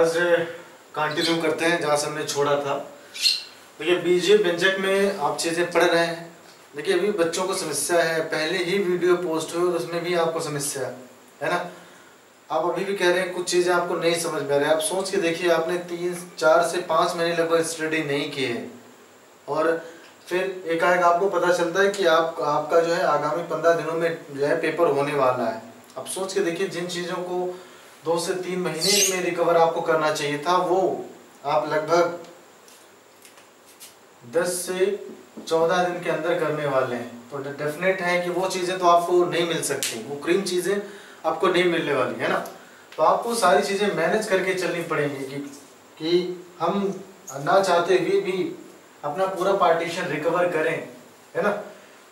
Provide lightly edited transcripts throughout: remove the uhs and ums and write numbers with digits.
आज कंटिन्यू करते हैं जहाँ से हमने छोड़ा था। देखिए बीजीय व्यंजक में आप चीज़ें पढ़ रहे हैं। देखिए अभी बच्चों को समस्या है, पहले ही वीडियो पोस्ट हुई और उसमें भी आपको समस्या है ना। आप अभी भी कह रहे हैं कुछ चीज़ें आपको नहीं समझ में आ रही है। आप सोच के देखिए, आपने 3-4 से 5 महीने लगभग स्टडी नहीं की है और फिर एकाएक आपको पता चलता है कि आपका जो है आगामी 15 दिनों में जो है पेपर होने वाला है। अब सोच के देखिए, जिन चीज़ों को 2 से 3 महीने में रिकवर आपको करना चाहिए था वो आप लगभग 10 से 14 दिन के अंदर करने वाले हैं। तो डेफिनेट है कि वो चीज़ें तो आपको नहीं मिल सकती, वो क्रीम चीज़ें आपको नहीं मिलने वाली है ना। तो आपको सारी चीज़ें मैनेज करके चलनी पड़ेंगी कि हम ना चाहते हुए भी अपना पूरा पार्टीशन रिकवर करें, है ना।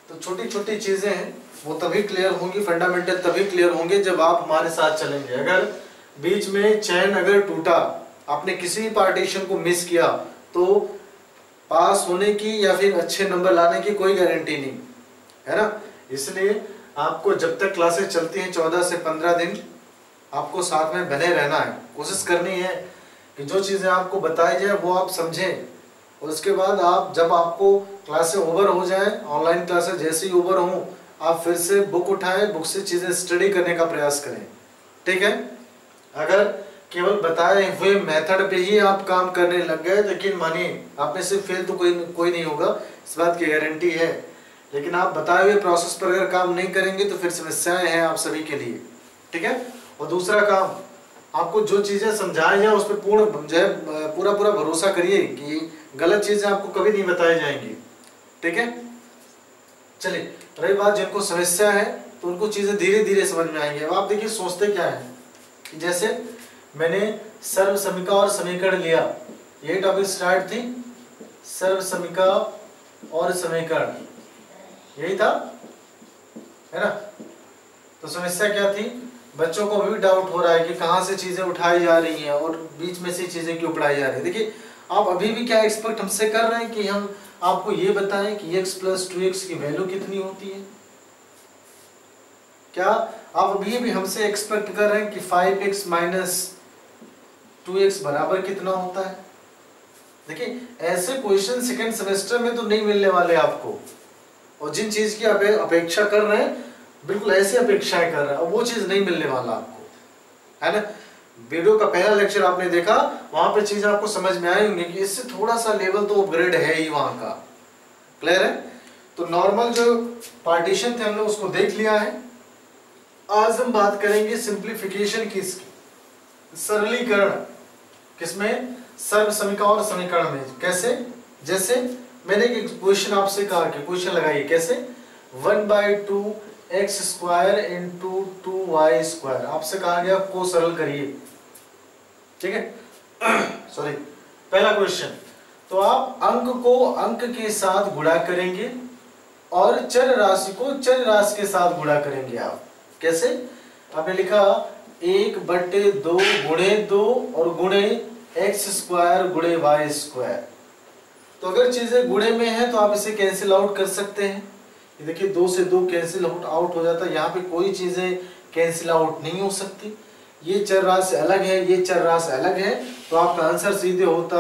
तो छोटी छोटी चीज़ें हैं वो तभी क्लियर होंगी, फंडामेंटल तभी क्लियर होंगे जब आप हमारे साथ चलेंगे। अगर बीच में चैन अगर टूटा, आपने किसी भी पार्टीशन को मिस किया, तो पास होने की या फिर अच्छे नंबर लाने की कोई गारंटी नहीं है ना। इसलिए आपको जब तक क्लासेस चलती हैं 14 से 15 दिन आपको साथ में बने रहना है। कोशिश करनी है कि जो चीज़ें आपको बताई जाए वो आप समझें और उसके बाद आप जब आपको क्लासेस ओवर हो जाए, ऑनलाइन क्लासेस जैसे ही ओवर हों, आप फिर से बुक उठाएं, बुक से चीज़ें स्टडी करने का प्रयास करें, ठीक है। अगर केवल बताए हुए मेथड पे ही आप काम करने लग गए, लेकिन मानिए आप में से फेल तो कोई नहीं होगा, इस बात की गारंटी है। लेकिन आप बताए हुए प्रोसेस पर अगर काम नहीं करेंगे तो फिर समस्याएं हैं आप सभी के लिए, ठीक है। और दूसरा काम, आपको जो चीज़ें समझाई जाए उस पर पूरा भरोसा करिए कि गलत चीज़ें आपको कभी नहीं बताई जाएंगी, ठीक है। चलिए, रही बात जिनको समस्या है तो उनको चीज़ें धीरे धीरे समझ में आएंगे। अब आप देखिए सोचते क्या है कि जैसे मैंने सर्व समीका और समीकरण लिया, यही टॉपिक स्टार्ट थी, सर्व समीका और समीकरण, यही था, है ना। तो समस्या क्या थी, बच्चों को भी डाउट हो रहा है कि कहाँ से चीजें उठाई जा रही हैं और बीच में से चीजें क्यों पढ़ाई जा रही है। देखिए आप अभी भी क्या एक्सपेक्ट हमसे कर रहे हैं कि हम आपको ये बताएं कि x + 2x की वैल्यू कितनी होती है। क्या आप अभी भी हमसे एक्सपेक्ट कर रहे हैं कि 5x - 2x बराबर कितना होता है। देखिए ऐसे क्वेश्चन सेकेंड सेमेस्टर में तो नहीं मिलने वाले आपको, और जिन चीज की अपेक्षा कर रहे हैं बिल्कुल ऐसी अपेक्षाएं कर रहे हैं, और वो चीज नहीं मिलने वाला आपको, है ना। वीडियो का पहला लेक्चर आपने देखा, वहां पे चीजें आपको समझ में आई होंगी कि इससे थोड़ा सा लेवल तो अपग्रेड है ही वहां का, क्लियर है। तो नॉर्मल जो पार्टीशन थे हमने उसको देख लिया है। आज हम बात करेंगे सिंप्लीफिकेशन की, सरलीकरण किसमें, सर्व समीका और समीकरण में। कैसे, जैसे मैंने एक क्वेश्चन आपसे कहा कि क्वेश्चन लगाइए कैसे, 1/2x² × 2y², आपसे कहा गया को सरल करिए, ठीक है। सॉरी, पहला क्वेश्चन, तो आप अंक को अंक के साथ गुणा करेंगे और चर राशि को चर राशि के साथ गुणा करेंगे। आप कैसे, आपने लिखा 1/2 × 2 और गुणे x² × y²। तो अगर चीजें गुणे में है तो आप इसे कैंसिल आउट कर सकते हैं। ये देखिए 2 से 2 कैंसिल आउट हो जाता है, यहाँ पे कोई चीजें कैंसिल आउट नहीं हो सकती। ये चर राशि अलग है, ये चर राशि अलग है, तो आपका आंसर सीधे होता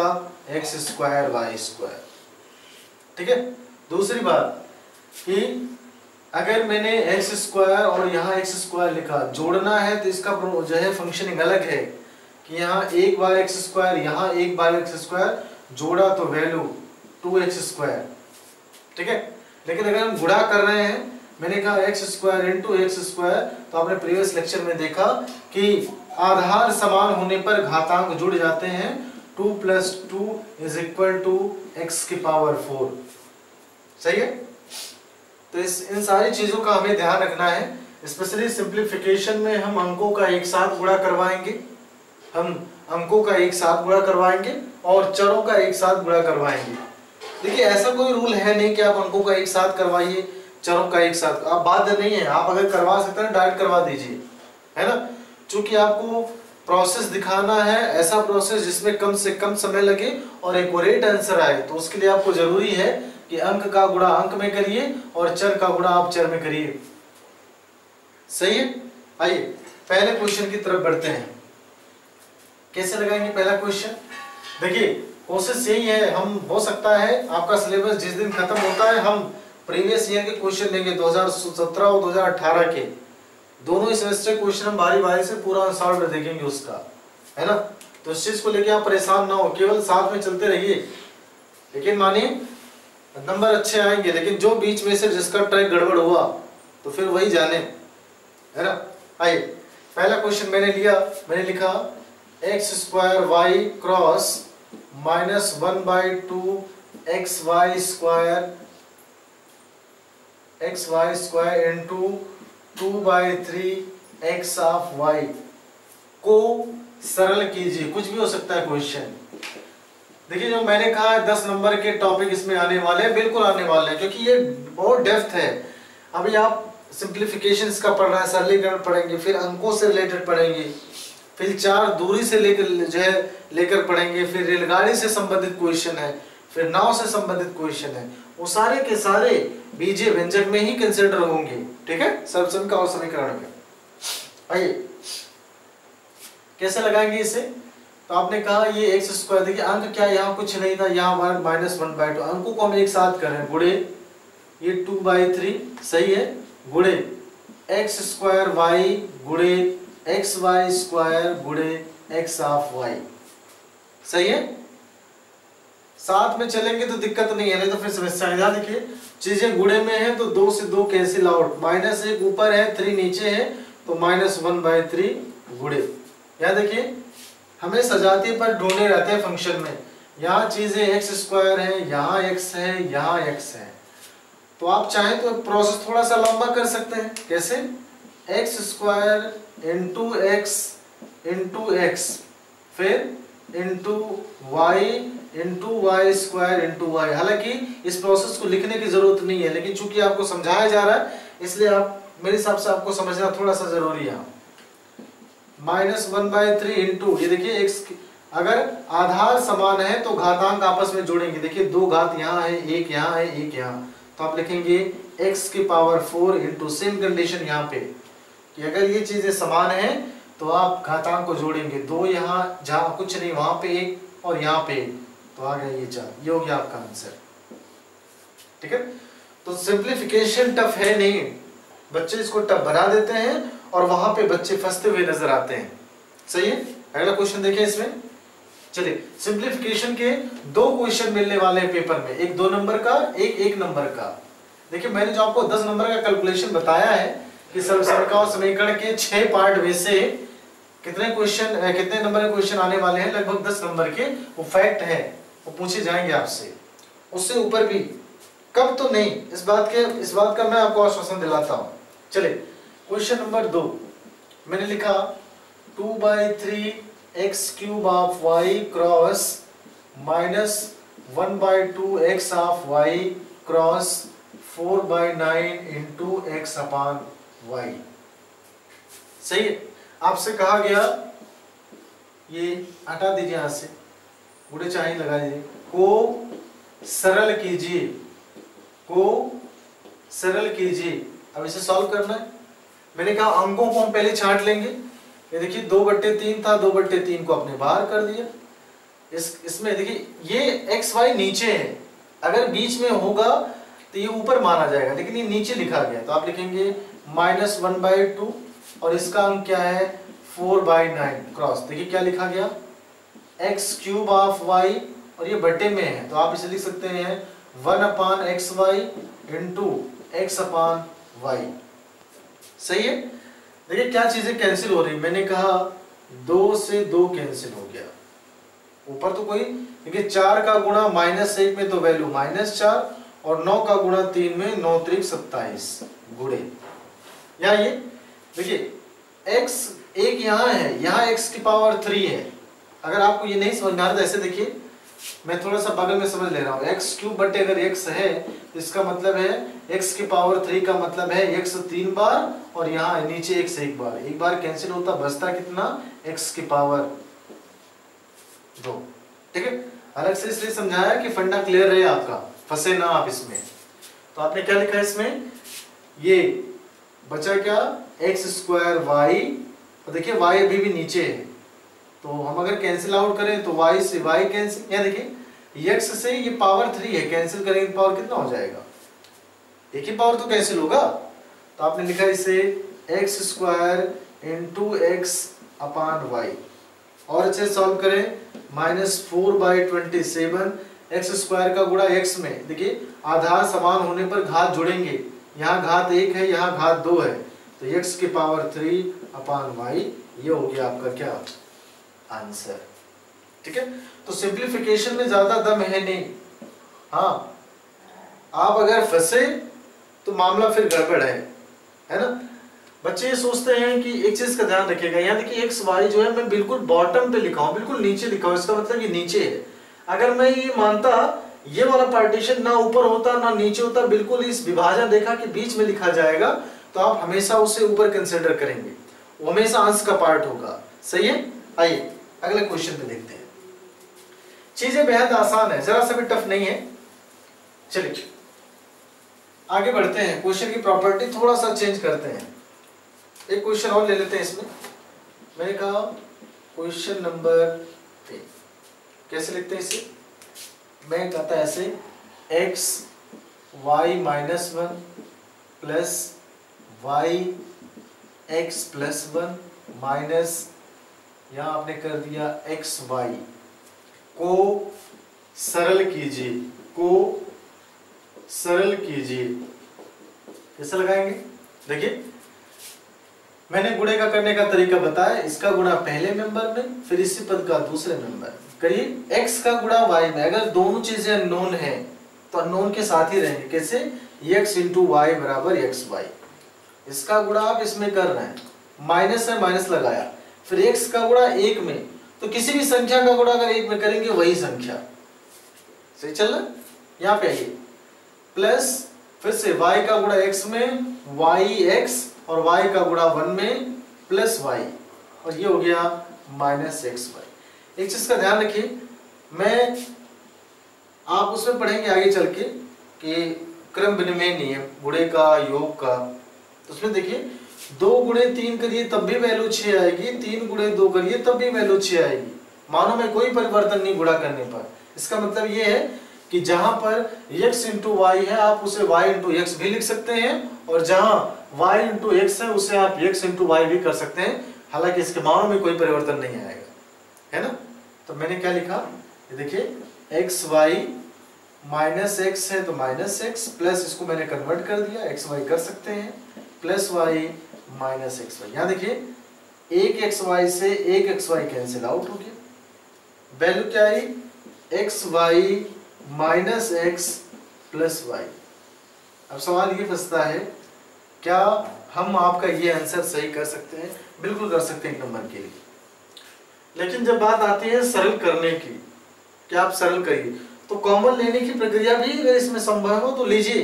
x² y², ठीक है। दूसरी बात कि अगर मैंने x² और यहाँ x² लिखा, जोड़ना है तो इसका जो है फंक्शनिंग अलग है कि यहाँ 1/x², यहाँ 1/x², जोड़ा तो वैल्यू 2x², ठीक है। लेकिन अगर हम गुणा कर रहे हैं, मैंने कहा x² × x², तो आपने प्रीवियस लेक्चर में देखा कि आधार समान होने पर घातांक जुड़ जाते हैं। 2 + 2 = x⁴, सही है। तो इन सारी चीजों का हमें ध्यान रखना है। स्पेशली सिंप्लीफिकेशन में हम अंकों का एक साथ गुणा करवाएंगे, और चरों का एक साथ गुणा करवाएंगे। देखिए ऐसा कोई रूल है नहीं कि आप अंकों का एक साथ करवाइए, चरों का एक साथ, आप बाध्य नहीं है। आप अगर करवा सकते हैं डायरेक्ट करवा दीजिए, है ना। चूंकि आपको प्रोसेस दिखाना है, ऐसा प्रोसेस जिसमें कम से कम समय लगे और एक्यूरेट आंसर आए, तो उसके लिए आपको जरूरी है कि अंक का गुणा अंक में करिए और चर का गुणा आप चर में करिए, सही है। आइए पहले क्वेश्चन की तरफ बढ़ते हैं। कैसे लगाएंगे पहला क्वेश्चन? देखिए कोशिश यही है, हम हो सकता है आपका सिलेबस जिस दिन खत्म होता है हम प्रीवियस ईयर के क्वेश्चन देंगे 2017 और 2018 के दोनों सेमेस्टर क्वेश्चन हम बारी बारी से पूरा सॉल्व देखेंगे उसका, है ना। तो इस चीज को लेके आप परेशान ना हो, केवल साथ में चलते रहिए। लेकिन मानिए नंबर अच्छे आएंगे, लेकिन जो बीच में से जिसका ट्रैक गड़बड़ हुआ तो फिर वही जाने, है ना। आइए पहला क्वेश्चन मैंने लिखा X square Y cross -1/2 xy square into 2/3 x of y को सरल कीजिए। कुछ भी हो सकता है क्वेश्चन। देखिए जो मैंने कहा है 10 नंबर के टॉपिक इसमें आने वाले हैं, बिल्कुल आने वाले हैं, क्योंकि ये बहुत डेप्थ है। अभी आप सिंप्लीफिकेशंस का पढ़ रहा है, सरलीकरण पढ़ेंगे, फिर अंकों से रिलेटेड पढ़ेंगे, फिर 4 दूरी से लेकर पढ़ेंगे, फिर रेलगाड़ी से संबंधित क्वेश्चन है, फिर नाव से संबंधित क्वेश्चन है। वो सारे के सारे बीजीय व्यंजक में ही कंसिडर होंगे, ठीक है, सर्वसम का और समीकरण में। आइए कैसे लगाएंगे इसे? तो आपने कहा ये एक्स स्क्वायर, देखिए अंक क्या यहाँ कुछ नहीं था, यहाँ -1/2, अंकों को हम एक साथ कर रहे हैं, गुणे ये 2/3 सही है, गुणे एक्स स्क्वायर वाई गुणे एक्स वाई स्क्वायर गुणे एक्स ऑफ वाई, सही है। साथ में चलेंगे तो दिक्कत नहीं है, नहीं तो फिर समस्या है। देखिए चीजें गुणे में है तो 2 से 2 कैंसिल आउट, -1 ऊपर है 3 नीचे है तो -1/3 गुणे। यहाँ देखिए हमें सजातीय पर ढूंढने रहते हैं फंक्शन में, यहाँ चीजें एक्स स्क्वायर है, यहाँ एक्स है, यहाँ एक्स है। तो आप चाहें तो प्रोसेस थोड़ा सा लंबा कर सकते हैं। कैसे? एक्स स्क्वायर इंटू एक्स फिर into Y square into Y. हालांकि इस प्रोसेस को लिखने की जरूरत नहीं है, लेकिन चूंकि आपको समझाया जा रहा है इसलिए आप मेरे हिसाब से आपको समझना थोड़ा सा जरूरी है। -1/3 इंटू, ये देखिए x, अगर आधार समान है तो घातांक आपस में जोड़ेंगे। देखिए 2 घात यहाँ है, 1 यहाँ है, 1 यहाँ, तो आप लिखेंगे x की पावर 4 इंटू, सेम कंडीशन यहाँ पे कि अगर ये चीजें समान है तो आप घातांक को जोड़ेंगे। 2 यहाँ, जहाँ कुछ नहीं वहां पे 1 और यहाँ पे 1, तो आ गया ये 4। ये हो गया आपका आंसर, ठीक है। तो सिंप्लीफिकेशन टफ है नहीं, बच्चे इसको टफ बना देते हैं और वहां पे बच्चे फंसते हुए नजर आते हैं, सही है। अगला क्वेश्चन देखें इसमें। चलिए सिंप्लीफिकेशन के 2 क्वेश्चन मिलने वाले हैं पेपर में, एक 2 नंबर का, एक 1 नंबर का। देखिए मैंने जो आपको 10 नंबर का कैलकुलेशन बताया है कि सर्वसमीकरण और समीकरण के 6 पार्ट में से कितने नंबर के क्वेश्चन आने वाले हैं, लगभग 10 नंबर के। वो फैक्ट है, वो पूछे जाएंगे आपसे, उससे ऊपर भी कब तो नहीं, इस बात का मैं आपको आश्वासन दिलाता हूं। चलिए क्वेश्चन नंबर 2 मैंने लिखा 2/3 x³ of y cross -1/2 x of y cross 4/9 into x upon y। सही है। आपसे कहा गया, ये हटा दीजिए यहां से, गुणे चाहे लगा दीजिए, को सरल कीजिए। अब इसे सॉल्व करना है। मैंने कहा अंकों को हम पहले छांट लेंगे। ये देखिए 2/3 था, 2/3 को आपने बाहर कर दिया। इसमें देखिए ये x y नीचे है, अगर बीच में होगा तो ये ऊपर माना जाएगा, लेकिन ये नीचे लिखा गया तो आप लिखेंगे -1/2 और इसका अंक क्या है 4/9 क्रॉस। देखिए क्या लिखा गया x³ ऑफ y और ये बटे में है तो आप इसे लिख सकते हैं 1/xy into x upon y। सही है। देखिए क्या चीजें कैंसिल हो रही, मैंने कहा 2 से 2 कैंसिल हो गया, ऊपर तो कोई, देखिए 4 का गुणा -1 में तो वैल्यू -4 और 9 का गुणा 3 में 9 त्रिक 27 गुणे। या ये देखिए x एक यहाँ है, यहाँ x की पावर 3 है। अगर आपको ये नहीं समझ में आ रहा तो ऐसे देखिए, मैं थोड़ा सा बगल में समझ ले रहा हूँ। x³ बटे अगर x है इसका मतलब है x की पावर 3 का मतलब है x 3 बार और यहाँ नीचे x 1 बार, एक बार कैंसिल होता, बचता कितना x की पावर 2। ठीक है, अलग से इसलिए समझाया कि फंडा क्लियर रहे आपका, फंसे ना आप इसमें। तो आपने क्या लिखा है इसमें, ये बचा क्या x² y, और देखिए y अभी भी नीचे है तो हम अगर कैंसिल आउट करें तो y से y कैंसिल, यहाँ देखिए x से ये पावर 3 है, कैंसिल करेंगे पावर कितना हो जाएगा, एक ही पावर तो कैंसिल होगा। तो आपने लिखा इसे x square into x upon y, और अच्छे सॉल्व करें -4/27 x स्क्वायर का गुणा x में, देखिए आधार समान होने पर घात जुड़ेंगे, यहाँ घात 1 है यहाँ घात 2 है, तो x की पावर 3 अपान वाई, ये हो गया आपका क्या आंसर। ठीक है, तो सिंप्लीफिकेशन में ज्यादा दम है नहीं। हाँ, आप अगर फंसे तो मामला फिर गड़बड़ है ना। बच्चे ये सोचते हैं कि एक चीज का ध्यान रखिएगा, यहाँ देखिए एक्स वाई जो है मैं बिल्कुल बॉटम पे लिखा हूँ, बिल्कुल नीचे लिखा हूँ, इसका मतलब ये नीचे है। अगर मैं ये मानता ये वाला पार्टीशन ना ऊपर होता ना नीचे होता, बिल्कुल इस विभाजन रेखा के बीच में लिखा जाएगा, तो आप हमेशा उसे ऊपर कंसिडर करेंगे, वो हमेशा अंश का पार्ट होगा। सही है, आइए अगले क्वेश्चन पे देखते हैं। चीजें बेहद आसान है, जरा सा भी टफ नहीं है। चलिए आगे बढ़ते हैं, क्वेश्चन की प्रॉपर्टी थोड़ा सा चेंज करते हैं, एक क्वेश्चन और ले लेते हैं इसमें। मैंने कहा क्वेश्चन नंबर 3 कैसे लिखते हैं इसे, मैं कहता है ऐसे x y minus 1 plus y x plus 1 minus, यहाँ आपने कर दिया x y को सरल कीजिए, को सरल कीजिए। कैसे लगाएंगे, देखिए मैंने गुणे का करने का तरीका बताया, इसका गुणा पहले मेंबर में, फिर इसी पद का दूसरे मेंबर। करिए x का गुणा y में, अगर दोनों चीजें अननोन है तो अननोन के साथ ही रहेंगे। कैसे, x इंटू वाई बराबर एक्स वाई, इसका गुणा आप इसमें कर रहे हैं, माइनस है माइनस लगाया, फिर x का गुणा 1 में, तो किसी भी संख्या का गुणा अगर 1 में करेंगे वही संख्या। सही चल रहा है, यहाँ पे आइए प्लस, फिर से y का गुणा x में yx, और y का गुणा 1 में प्लस y, और ये हो गया माइनस एक्स वाई। एक चीज का ध्यान रखिए, मैं आप उसमें पढ़ेंगे आगे चल के कि क्रम विनिमय नियम गुणे का योग का, तो उसमें देखिए 2 गुणे 3 करिए तब भी वैल्यू 6 आएगी, 3 गुणे 2 करिए तब भी वैल्यू 6 आएगी, मानो में कोई परिवर्तन नहीं गुणा करने पर। इसका मतलब ये है कि जहां पर x इंटू वाई है आप उसे y इंटू एक्स भी लिख सकते हैं, और जहां y इंटू एक्स है उसे आप x इंटू वाई भी कर सकते हैं, हालांकि इसके मानों में कोई परिवर्तन नहीं आएगा, है ना। तो मैंने क्या लिखा, ये देखिए एक्स वाई माइनस एक्स है तो माइनस एक्स, प्लस इसको मैंने कन्वर्ट कर दिया, एक्स वाई कर सकते हैं, plus Y minus X Y. यहाँ देखिए एक एक्स वाई से एक एक्स वाई कैंसिल आउट हो गया, वैल्यू क्या आई, x Y minus x plus y. अब सवाल ये फंसता है, क्या हम आपका ये आंसर सही कर सकते हैं, बिल्कुल कर सकते हैं 1 नंबर के लिए, लेकिन जब बात आती है सरल करने की, क्या आप सरल करिए, तो कॉमन लेने की प्रक्रिया भी अगर इसमें संभव हो तो लीजिए,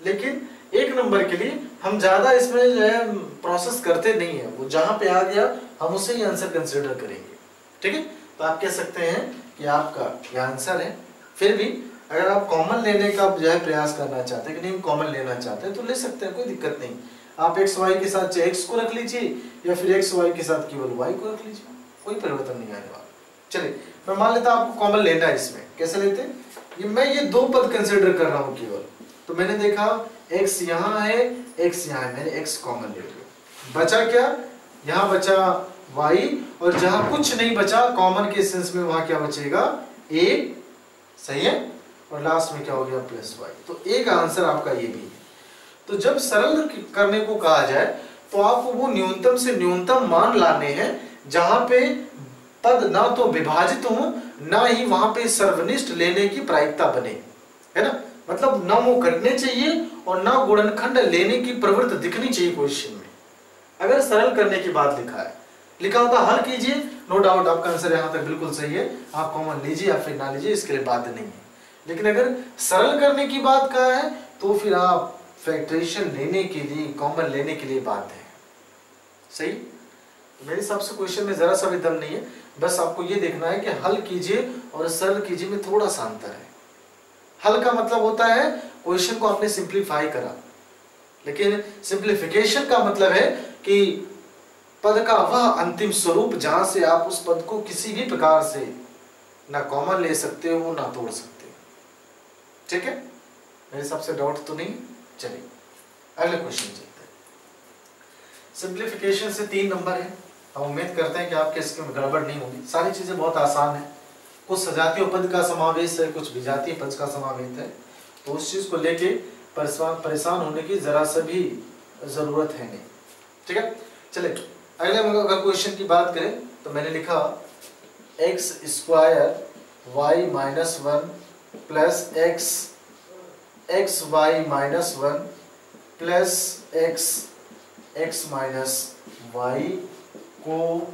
लेकिन 1 नंबर के लिए हम ज्यादा इसमें जो है प्रोसेस करते नहीं है, वो जहां पे आ गया हम उसे ही आंसर कंसिडर करेंगे। ठीक है, तो आप कह सकते हैं कि आपका ये आंसर है। फिर भी अगर आप कॉमन लेने का जो है प्रयास करना चाहते हैं कि नहीं कॉमन लेना चाहते हैं तो ले सकते हैं, कोई दिक्कत नहीं। आप एक्स वाई के साथ चाहे एक्स को रख लीजिए या फिर एक्स वाई के साथ केवल वाई को रख लीजिए, कोई परिवर्तन नहीं आने वाला। चलिए मैं मान लेता आपको कॉमन लेना है, इसमें कैसे लेते हैं, ये मैं ये 2 पद कंसिडर कर रहा हूँ केवल, तो मैंने देखा x यहाँ है x यहाँ है, मैंने x कॉमन ले लिया, बचा क्या, यहाँ बचा y, और जहां कुछ नहीं बचा कॉमन के सेंस में वहां क्या बचेगा a, सही है, और लास्ट में क्या हो गया प्लस y। तो एक आंसर आपका ये भी है। तो जब सरल करने को कहा जाए तो आपको वो न्यूनतम से न्यूनतम मान लाने हैं जहां पे पद ना तो विभाजित हो ना ही वहां पे सर्वनिष्ठ लेने की प्रायिकता बने, है ना, मतलब ना वो घटने चाहिए और ना गुणनखंड लेने की प्रवृत्ति दिखनी चाहिए क्वेश्चन में। अगर सरल करने की बात लिखा होता हल कीजिए, नो डाउट आपका आंसर यहाँ तक बिल्कुल सही है, आप कॉमन लीजिए या फिर ना लीजिए इसके लिए बात नहीं है। लेकिन अगर सरल करने की बात कहा है तो फिर आप फैक्टरेशन लेने के लिए, कॉमन लेने के लिए बात है, सही। तो मेरे हिसाब से क्वेश्चन में जरा सा भी दम नहीं है, बस आपको ये देखना है कि हल कीजिए और सरल कीजिए में थोड़ा सा अंतर है। हल का मतलब होता है क्वेश्चन को आपने सिंप्लीफाई करा, लेकिन सिंप्लीफिकेशन का मतलब है कि पद का वह अंतिम स्वरूप जहां से आप उस पद को किसी भी प्रकार से ना कॉमन ले सकते हो ना तोड़ सकते हो। ठीक है, मेरे हिसाब से डाउट तो नहीं। चलिए अगले क्वेश्चन चलते हैं। सिंप्लीफिकेशन से 3 नंबर है। हम उम्मीद करते हैं कि आपके इसमें गड़बड़ नहीं होगी। सारी चीजें बहुत आसान है। कुछ सजातीय पद का समावेश है, कुछ विजातीय पद का समावेश है, तो उस चीज को लेके परेशान होने की जरा सा भी जरूरत है नहीं। ठीक है, चलिए अगले अगर क्वेश्चन की बात करें तो मैंने लिखा X square Y minus 1 plus X Y minus 1 plus X minus Y को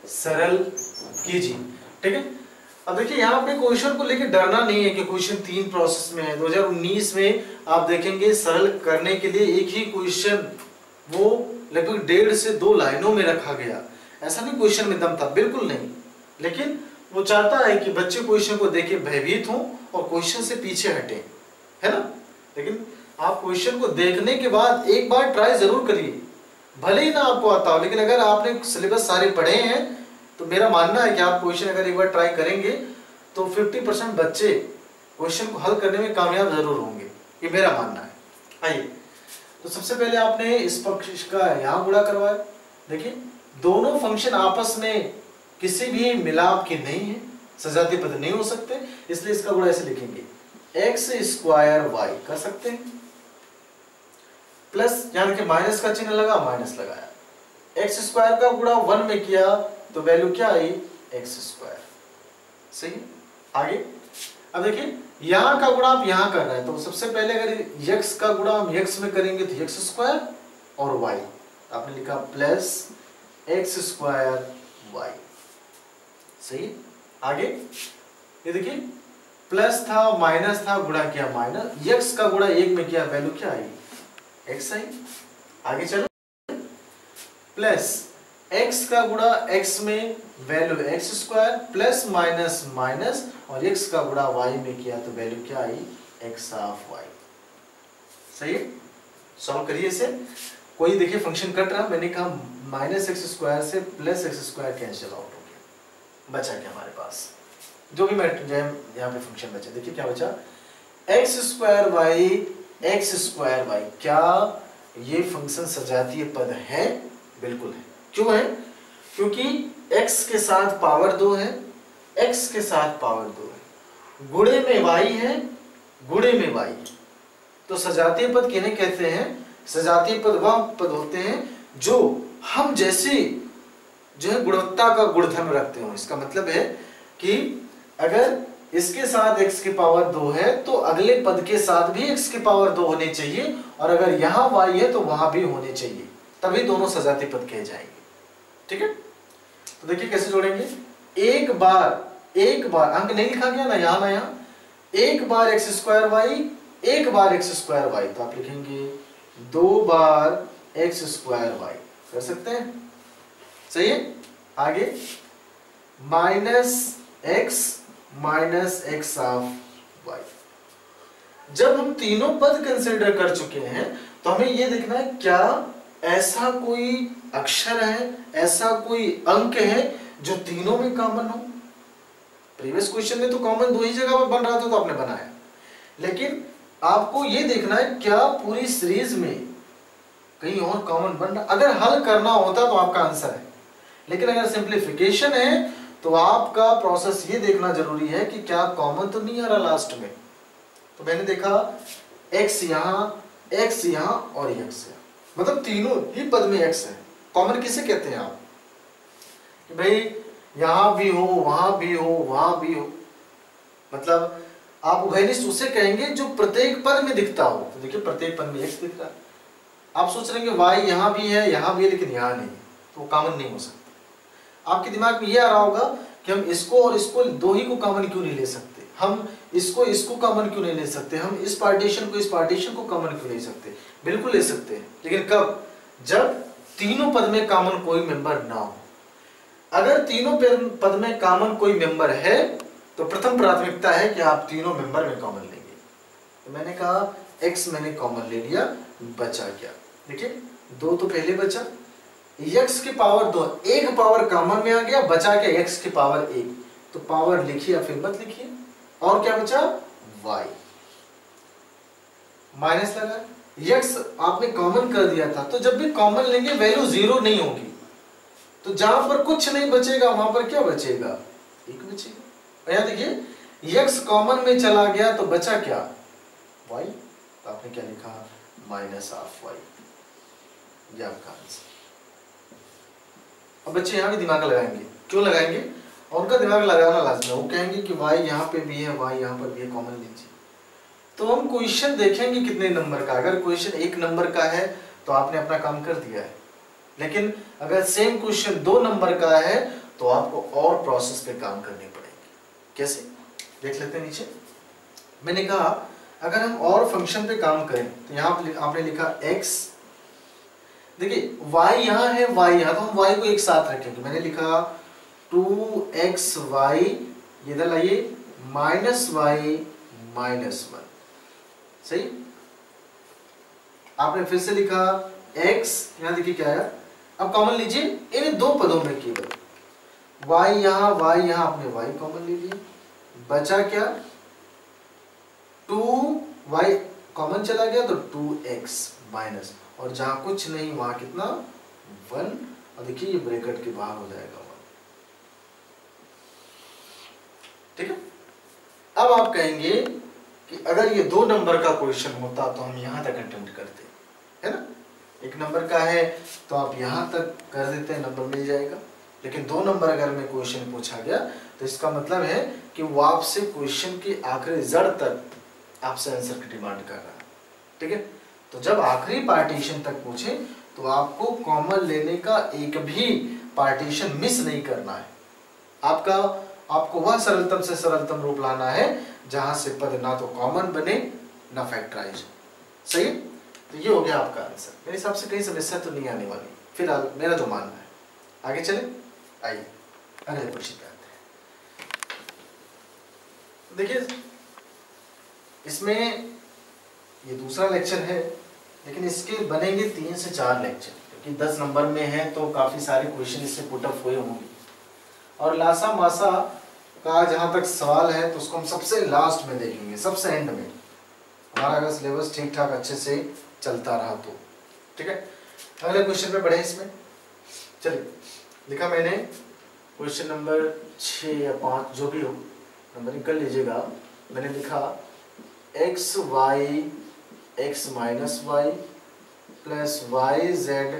सरल कीजिए। ठीक है, अब देखिए यहाँ पे क्वेश्चन को लेके डरना नहीं है कि क्वेश्चन 3 प्रोसेस में है। 2019 में आप देखेंगे सरल करने के लिए एक ही क्वेश्चन वो लगभग 1.5 से 2 लाइनों में रखा गया। ऐसा नहीं क्वेश्चन में दम था, बिल्कुल नहीं, लेकिन वो चाहता है कि बच्चे क्वेश्चन को देखे भयभीत हों और क्वेश्चन से पीछे हटे, है ना। लेकिन आप क्वेश्चन को देखने के बाद एक बार ट्राई जरूर करिए, भले ही ना आपको आता हो, लेकिन अगर आपने सिलेबस सारे पढ़े हैं तो मेरा मानना है कि आप क्वेश्चन अगर एक बार ट्राई करेंगे तो 50% बच्चे क्वेश्चन को हल करने में कामयाब जरूर होंगे, ये मेरा मानना है। आइए, तो सबसे पहले आपने इस पक्ष का यहाँ गुणा करवाया। देखिए दोनों फंक्शन आपस में किसी भी मिलाप के नहीं है, सजातीय पद नहीं हो सकते, इसलिए इसका गुणा ऐसे लिखेंगे एक्स स्क्वायर वाई कर सकते हैं प्लस, यहाँ देखिए माइनस का चिन्ह लगा, माइनस लगाया, एक्स स्क्वायर का गुणा 1 में किया तो वैल्यू क्या आई एक्स स्क्वायर। सही है, आगे अब देखिए यहाँ का गुणा आप यहाँ कर रहे हैं तो सबसे पहले अगर x का गुणा हम x में करेंगे तो एक्स स्क्वायर और y आपने लिखा प्लस एक्स स्क्वायर वाई। सही है, आगे ये देखिए प्लस था माइनस था गुणा किया माइनस, x का गुणा 1 में किया वैल्यू क्या आई x आई। आगे चलो प्लस x का गुणा x में value x square plus minus minus और x का गुणा y में किया तो वैल्यू क्या आई x ऑफ y। सही है, सॉल्व करिए इसे। कोई देखिए फंक्शन कट रहा, मैंने कहा माइनस एक्स स्क्वायर से plus x square cancel out हो गया, बचा क्या हमारे पास जो भी यहाँ पे फंक्शन बचा। देखिए क्या बचा एक्स स्क्वायर वाई। क्या ये फंक्शन सजातीय पद है? बिल्कुल है। क्यों है? क्योंकि x के साथ पावर 2 है, x के साथ पावर 2 है, गुणे में y है, गुणे में y है। तो सजातीय पद किन्हें कहते हैं? सजातीय पद वह पद होते हैं जो हम जैसे जो है गुणवत्ता का गुणधर्म रखते हो। इसका मतलब है कि अगर इसके साथ x की पावर 2 है तो अगले पद के साथ भी x की पावर 2 होनी चाहिए, और अगर यहां y है तो वहां भी होने चाहिए, तभी दोनों सजातीय पद कहे जाएंगे। ठीक है, तो देखिए कैसे जोड़ेंगे। एक बार अंक नहीं लिखा गया ना यहां ना यहां, एक बार एक्स स्क्वायर वाई, एक बार एक्स स्क्वायर वाई, तो आप लिखेंगे 2 बार एक्स स्क्वायर वाई कर सकते हैं। सही है, आगे माइनस एक्स ऑफ वाई। जब हम तीनों पद कंसीडर कर चुके हैं तो हमें यह देखना है क्या ऐसा कोई अक्षर है, ऐसा कोई अंक है जो तीनों में कॉमन हो। प्रीवियस क्वेश्चन में तो कॉमन 2 ही जगह पर बन रहा था तो आपने बनाया, लेकिन आपको यह देखना है क्या पूरी सीरीज में कहीं और कॉमन बन रहा। अगर हल करना होता तो आपका आंसर है, लेकिन अगर सिंप्लीफिकेशन है तो आपका प्रोसेस ये देखना जरूरी है कि क्या कॉमन तो नहीं आ रहा लास्ट में। तो मैंने देखा x यहां और x यहां, मतलब तीनों ही पद में x है। कॉमन किसे कहते हैं आप? कि भाई यहां भी हो, वहां भी हो, वहां भी हो, मतलब आप उभयनिष्ठ उसे कहेंगे जो प्रत्येक पद में दिखता हो। तो देखिए प्रत्येक पद में x दिख रहा है, आप सोच रहे हैं y यहां भी है, यहां भी है, लेकिन यहां नहीं है, तो वो कॉमन नहीं हो सकता। आपके दिमाग में ये आ रहा होगा कि हम इसको और इसको 2 ही को कॉमन क्यों नहीं ले सकते, हम इसको कॉमन क्यों नहीं ले सकते, हम इस पार्टीशन को कॉमन क्यों ले सकते। बिल्कुल ले सकते हैं, लेकिन कब? जब तीनों पद में कॉमन कोई मेंबर ना हो। अगर तीनों पद में कॉमन कोई मेंबर है तो प्रथम प्राथमिकता है कि आप तीनों मेंबर में कॉमन लेंगे। तो मैंने कहा x मैंने कॉमन ले लिया, बचा क्या? देखिए 2 तो पहले बचा, x की पावर 2, एक पावर कॉमन में आ गया, बचा क्या x की पावर 1, तो पावर लिखिए या फिर मत लिखिए, और क्या बचा y, माइनस लगा, x आपने कॉमन कर दिया था, तो जब भी कॉमन लेंगे वैल्यू 0 नहीं होगी, तो जहां पर कुछ नहीं बचेगा वहां पर क्या बचेगा, 1 बचेगा। यहां देखिए x कॉमन में चला गया तो बचा क्या y, तो आपने क्या लिखा माइनस हाफ y, ये आपका आंसर। अब बच्चे यहाँ भी दिमाग लगाएंगे, क्यों लगाएंगे, और उनका दिमाग लगाना लाजमी है। वो कहेंगे कि y यहाँ पे भी है, y यहाँ पर भी है, कॉमन लीजिए। तो हम क्वेश्चन देखेंगे कितने नंबर का, अगर क्वेश्चन 1 नंबर का है तो आपने अपना काम कर दिया है, लेकिन अगर सेम क्वेश्चन 2 नंबर का है तो आपको और प्रोसेस पे काम करनी पड़ेगी। कैसे, देख लेते हैं नीचे। मैंने कहा अगर हम और फंक्शन पे काम करें तो यहाँ आपने लिखा x, देखिए y यहाँ है, y यहाँ, तो हम y को एक साथ रखेंगे। मैंने लिखा 2xy, इधर लाइए माइनस y माइनस 1, सही। आपने फिर से लिखा x, यहाँ देखिए क्या है, अब कॉमन लीजिए इन 2 पदों में केवल, y यहाँ आपने y कॉमन ले लिया, बचा क्या 2y कॉमन चला गया तो 2x माइनस, और जहां कुछ नहीं वहां कितना 1, और देखिए ये ब्रैकेट के बाहर हो जाएगा 1, ठीक है। अब आप कहेंगे कि अगर ये 2 नंबर का क्वेश्चन होता तो हम यहां तक अटेम्प्ट करते, है ना। 1 नंबर का है तो आप यहां तक कर देते हैं, नंबर मिल जाएगा। लेकिन 2 नंबर अगर में क्वेश्चन पूछा गया तो इसका मतलब है कि वो आपसे क्वेश्चन की आखिरी जड़ तक आपसे आंसर की डिमांड कर रहा है, ठीक है। तो जब आखिरी पार्टीशन तक पूछे तो आपको कॉमन लेने का एक भी पार्टीशन मिस नहीं करना है। आपको वह सरलतम से सरलतम रूप लाना है जहां से पद ना तो कॉमन बने ना फैक्टराइज, सही। तो ये हो गया आपका आंसर। मेरे हिसाब से कहीं समस्या तो नहीं आने वाली फिलहाल, मेरा जो मानना है। आगे चले, आइए अगले क्वेश्चन पे आते हैं। देखिए इसमें ये दूसरा लेक्चर है, लेकिन इसके बनेंगे 3 से 4 लेक्चर, क्योंकि 10 नंबर में है तो काफी सारे क्वेश्चन इससे पुट अप हुए होंगे। और लासा मासा का जहां तक सवाल है तो उसको हम सबसे लास्ट में देखेंगे, सबसे एंड में, हमारा अगर सिलेबस ठीक ठाक अच्छे से चलता रहा तो, ठीक है। अगले क्वेश्चन पे बढ़े इसमें, चलिए। लिखा मैंने क्वेश्चन नंबर 6 या 5 जो भी हो, नंबरिंग कर लीजिएगा। मैंने लिखा X Y X minus Y plus Y Z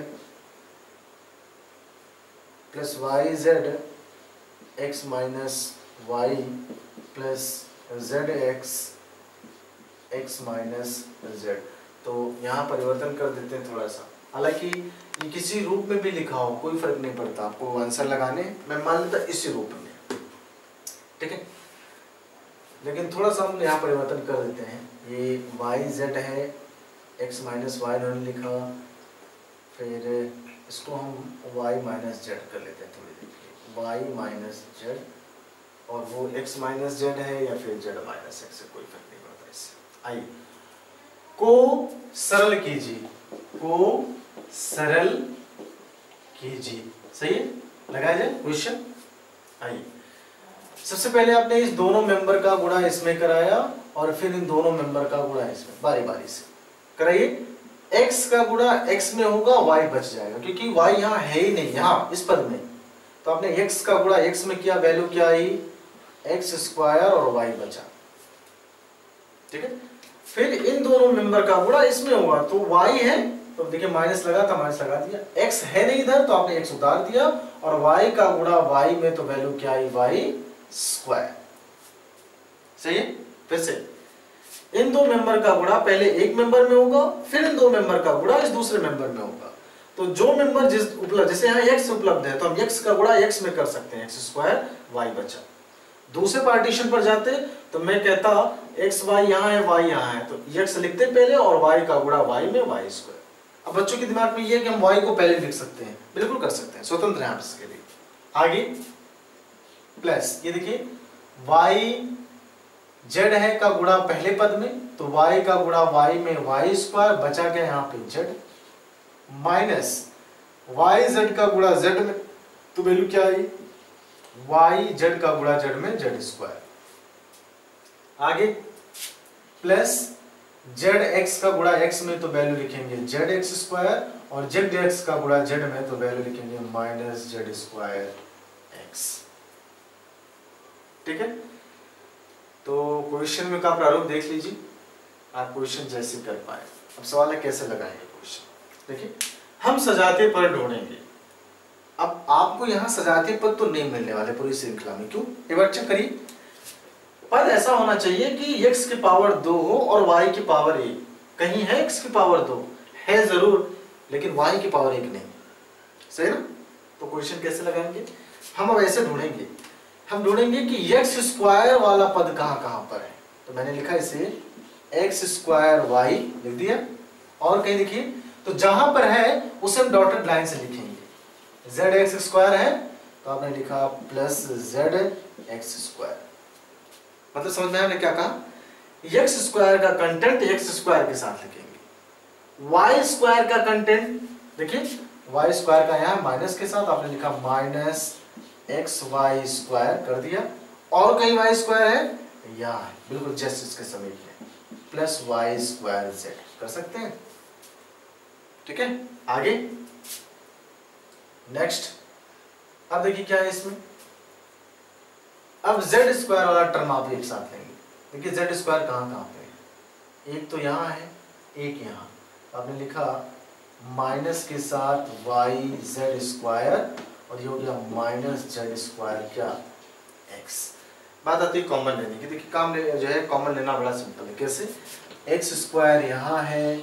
X minus Y plus Z X minus Z. तो यहाँ परिवर्तन कर देते हैं थोड़ा सा, हालांकि ये किसी रूप में भी लिखा हो कोई फर्क नहीं पड़ता, आपको आंसर लगाने मैं मान लेता इसी रूप में, ठीक है। लेकिन थोड़ा सा हम यहाँ परिवर्तन कर देते हैं। ये वाई जेड है, एक्स माइनस वाई उन्होंने लिखा, फिर इसको हम वाई माइनस जेड कर लेते हैं थोड़ी देर, वाई माइनस जेड, और वो एक्स माइनस जेड है या फिर जेड माइनस एक्स से कोई फर्क नहीं पड़ता इससे। आइए को सरल कीजिए, सही है, लगाया जाए क्वेश्चन। आइए सबसे पहले आपने इस दोनों मेंबर का गुणा इसमें कराया और फिर इन दोनों मेंबर का गुणा इसमें, बारी बारी से कराइए। x का गुणा x में होगा, y बच जाएगा, क्योंकि y यहाँ है ही नहीं, यहाँ इस पद में, तो आपने x का गुणा x में किया, वैल्यू क्या आई x स्क्वायर और y बचा, ठीक है। फिर इन दोनों मेंबर का गुणा इसमें होगा, तो y है तो देखिए माइनस लगा था, माइनस लगा दिया, x है नहीं इधर तो आपने x उतार दिया, और y का गुणा y में तो वैल्यू क्या आई y स्क्वायर, सही है। फिर से इन दो मेंबर का गुणा पहले एक मेंबर में होगा, फिर इन दो मेंबर का गुणा इस दूसरे मेंबर में होगा। तो जो मेंबर जिस उपलब्ध, जैसे यहाँ x उपलब्ध है तो हम x का गुणा x में कर सकते हैं, x स्क्वायर y बचा। दूसरे पार्टीशन पर जाते तो मैं कहता x y यहाँ है, y यहाँ है, तो x लिखते पहले और y का गुणा y में y स्क्वायर। अब बच्चों के दिमाग में ये है कि हम y को पहले लिख सकते हैं, बिल्कुल कर सकते हैं, स्वतंत्र हैं आप इसके लिए। आगे प्लस ये देखिए y z है का गुणा पहले पद में, तो y का गुणा y में y स्क्वायर, बचा गया यहाँ पे z, माइनस वाई जेड का गुणा जेड में, तो वैल्यू क्या आई, वाई जेड का गुणा जेड में जेड स्क्वायर। आगे प्लस जेड एक्स का गुणा एक्स में, तो वैल्यू लिखेंगे जेड एक्स स्क्वायर, और जेड एक्स का गुणा जेड में, तो वैल्यू लिखेंगे माइनस जेड स्क्वायर एक्स। ठीक है, तो क्वेश्चन में का प्रारूप देख लीजिए, आप क्वेश्चन जैसे कर पाए। अब सवाल है कैसे लगाएंगे क्वेश्चन। देखिए, हम सजाते पर ढूंढेंगे। अब आपको यहाँ सजाते पद तो नहीं मिलने वाले पूरी श्रृंखला में, क्यों, एक बार चेक करिए। पद ऐसा होना चाहिए कि x की पावर 2 हो और y की पावर 1। कहीं है x की पावर 2 है जरूर, लेकिन y की पावर 1 नहीं, सही ना। तो क्वेश्चन कैसे लगाएंगे, हम अब ऐसे ढूंढेंगे, हम ढूंढेंगे कि x स्क्वायर वाला पद कहां कहां पर है। तो मैंने लिखा इसे x स्क्वायर y लिख दिया, और कहीं देखिए, तो जहां पर है उसे हम डॉटेड लाइन से लिखेंगे। z x स्क्वायर है तो आपने लिखा प्लस z x स्क्वायर, मतलब समझ में हमने क्या कहा, x स्क्वायर का कंटेंट x स्क्वायर के साथ लिखेंगे। y स्क्वायर का कंटेंट देखिए, y स्क्वायर का यहाँ माइनस के साथ आपने लिखा माइनस एक्स वाई स्क्वायर कर दिया, और कहीं y स्क्वायर है यहाँ है, बिल्कुल जस्ट इसके समीप में, प्लस वाई स्क्वायर जेड कर सकते हैं। ठीक है, आगे नेक्स्ट, अब देखिए क्या है इसमें, अब जेड स्क्वायर वाला टर्म आप एक साथ लेंगे। देखिए जेड स्क्वायर कहाँ कहाँ पे है, एक तो यहाँ है, एक यहाँ, आपने लिखा माइनस के साथ वाई जेड स्क्वायर, और ये हो गया माइनस जेड स्क्वायर क्या एक्स। बात आती है कॉमन लेने की। देखिए काम जो है कॉमन लेना बड़ा सिंपल है। कैसे, एक्स स्क्वायर यहाँ है,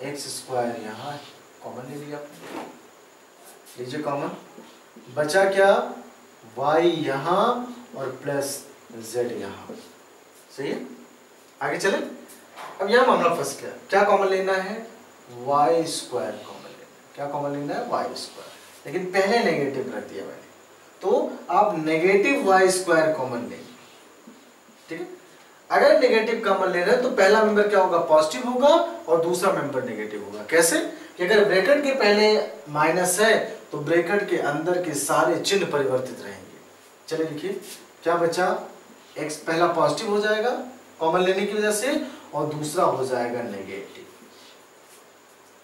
एक्स स्क्वायर यहाँ है, कॉमन ले लिया आपने, लीजिए कॉमन, बचा क्या, y यहाँ और प्लस z यहाँ, सही है। आगे चले, अब यहाँ मामला फंस गया, क्या कॉमन लेना है, y स्क्वायर कॉमन लेना है। क्या कॉमन लेना है, y स्क्वायर, लेकिन पहले नेगेटिव रख दिया मैंने, तो आप नेगेटिव y स्क्वायर कॉमन लेंगे। ठीक है, अगर नेगेटिव कॉमन ले रहे हैं तो पहला मेंबर क्या होगा, पॉजिटिव होगा, और दूसरा मेंबर नेगेटिव होगा। कैसे, कि अगर ब्रैकेट के पहले माइनस है तो ब्रैकेट के अंदर के सारे चिन्ह परिवर्तित रहेंगे। चलिए लिखिए, क्या बचा, x पहला पॉजिटिव हो जाएगा कॉमन लेने की वजह से, और दूसरा हो जाएगा नेगेटिव,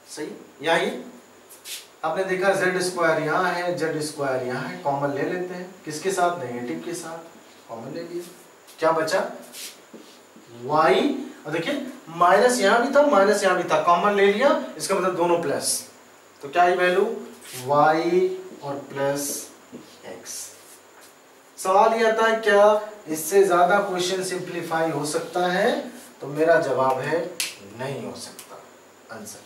सही। यही आपने देखा z स्क्वायर यहाँ है, z स्क्वायर यहाँ है, कॉमन ले लेते हैं, किसके साथ, नेगेटिव के साथ, कॉमन ले लिए, क्या बचा y, और देखिए माइनस यहाँ भी था, माइनस यहाँ भी था, कॉमन ले लिया, इसका मतलब दोनों प्लस, तो क्या है वैल्यू, y और प्लस x। सवाल ये आता है क्या इससे ज्यादा क्वेश्चन सिंप्लीफाई हो सकता है, तो मेरा जवाब है नहीं हो सकता आंसर।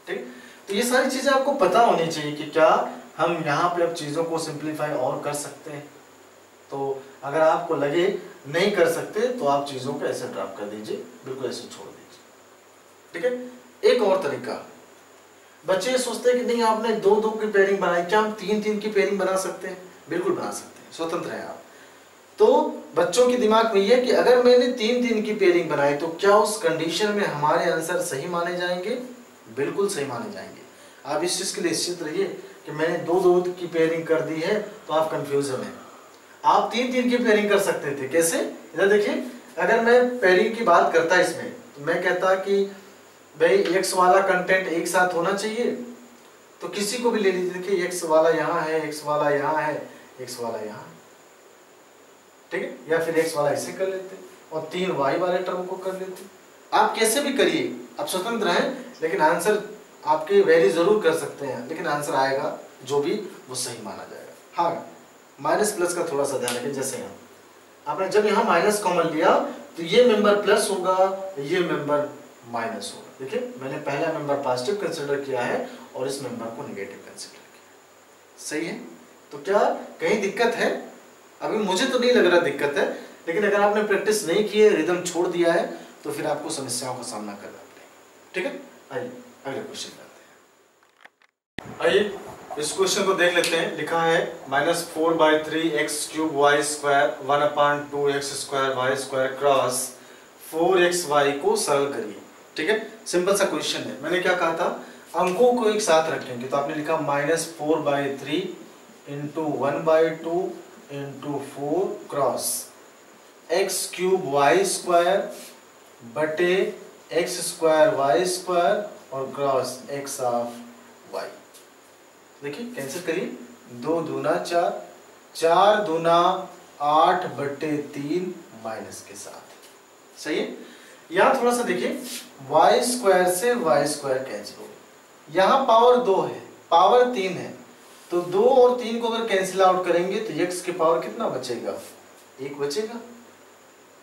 ठीक, तो ये सारी चीजें आपको पता होनी चाहिए कि क्या हम यहाँ पे अब चीजों को सिंप्लीफाई और कर सकते हैं। तो अगर आपको लगे नहीं कर सकते तो आप चीजों को ऐसे ड्रॉप कर दीजिए, बिल्कुल ऐसे छोड़ दीजिए। ठीक है, एक और तरीका, बच्चे सोचते हैं कि नहीं आपने 2-2 की पेयरिंग बनाई, क्या हम 3-3 की पेयरिंग बना सकते हैं, बिल्कुल बना सकते हैं, स्वतंत्र हैं आप। तो बच्चों के दिमाग में यह कि अगर मैंने 3-3 की पेयरिंग बनाई तो क्या उस कंडीशन में हमारे आंसर सही माने जाएंगे, बिल्कुल सही माने जाएंगे। आप इस चीज के लिए निश्चित रहिए कि मैंने 2-2 की पेयरिंग कर दी है तो आप कंफ्यूजन है, आप 3-3 की पेयरिंग कर सकते थे। कैसे, इधर देखिए, अगर मैं पेयरिंग की बात करता इसमें, तो मैं कहता कि भाई x वाला कंटेंट एक साथ होना चाहिए, तो किसी को भी ले लीजिए, देखिए x वाला यहाँ है, x वाला यहाँ है, x वाला यहाँ, ठीक है, या फिर x वाला ऐसे कर लेते और 3 y वाले टर्म को कर लेते। आप कैसे भी करिए, आप स्वतंत्र हैं, लेकिन आंसर आपके वेरी जरूर कर सकते हैं, लेकिन आंसर आएगा जो भी वो सही माना जाएगा। हाँ, माइनस प्लस का थोड़ा सा ध्यान रखें, जैसे यहाँ आपने जब यहाँ माइनस कॉमन लिया तो ये मेंबर प्लस होगा, ये मेंबर माइनस होगा। देखिए मैंने पहला मेंबर पॉजिटिव कंसीडर किया है और इस मेंबर को नेगेटिव कंसीडर किया, सही है। तो क्या कहीं दिक्कत है, अभी मुझे तो नहीं लग रहा दिक्कत है, लेकिन अगर आपने प्रैक्टिस नहीं की है, रिदम छोड़ दिया है, तो फिर आपको समस्याओं का सामना करना पड़ेगा। ठीक है, आइए अगले क्वेश्चन करते हैं। आइए इस क्वेश्चन को देख लेते हैं। लिखा है -4/3 x³ y square 1/2 x² y square cross 4xy को सरल करिए। ठीक है, सिंपल सा क्वेश्चन है। मैंने क्या कहा था, अंकों को एक साथ रखेंगे, तो आपने लिखा -4/3 into 1/2 into 4 cross x³ y² बटे x² y² और क्रॉस x ऑफ y। देखिए कैंसिल करिए, 2 दूना 4, 4 दूना 8/3 माइनस के साथ। सही है। यहाँ थोड़ा सा देखिए, y² से y² कैंसिल हो गया, यहाँ पावर 2 है, पावर 3 है, तो 2 और 3 को अगर कैंसिल आउट करेंगे तो x की पावर कितना बचेगा, 1 बचेगा।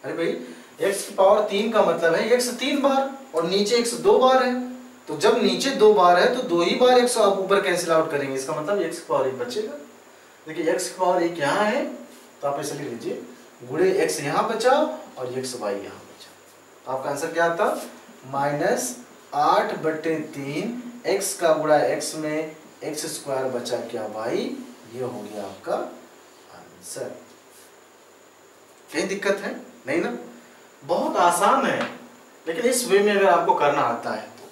अरे भाई x की पावर 3 का मतलब है x 3 बार और नीचे x 2 बार है, तो जब नीचे 2 बार है तो 2 ही बार x आप ऊपर कैंसिल आउट करेंगे, इसका मतलब x की पावर 1 बचेगा। देखिए x की पावर 1 यहाँ है, तो आप ऐसे लिख लीजिए, गुणे x यहाँ बचा और x y यहाँ बचा, तो आपका आंसर क्या आता, -8/3 x का गुणा x में x² बचा क्या y, ये हो गया आपका आंसर। कहीं दिक्कत है नहीं ना, बहुत आसान है, लेकिन इस वे में अगर आपको करना आता है तो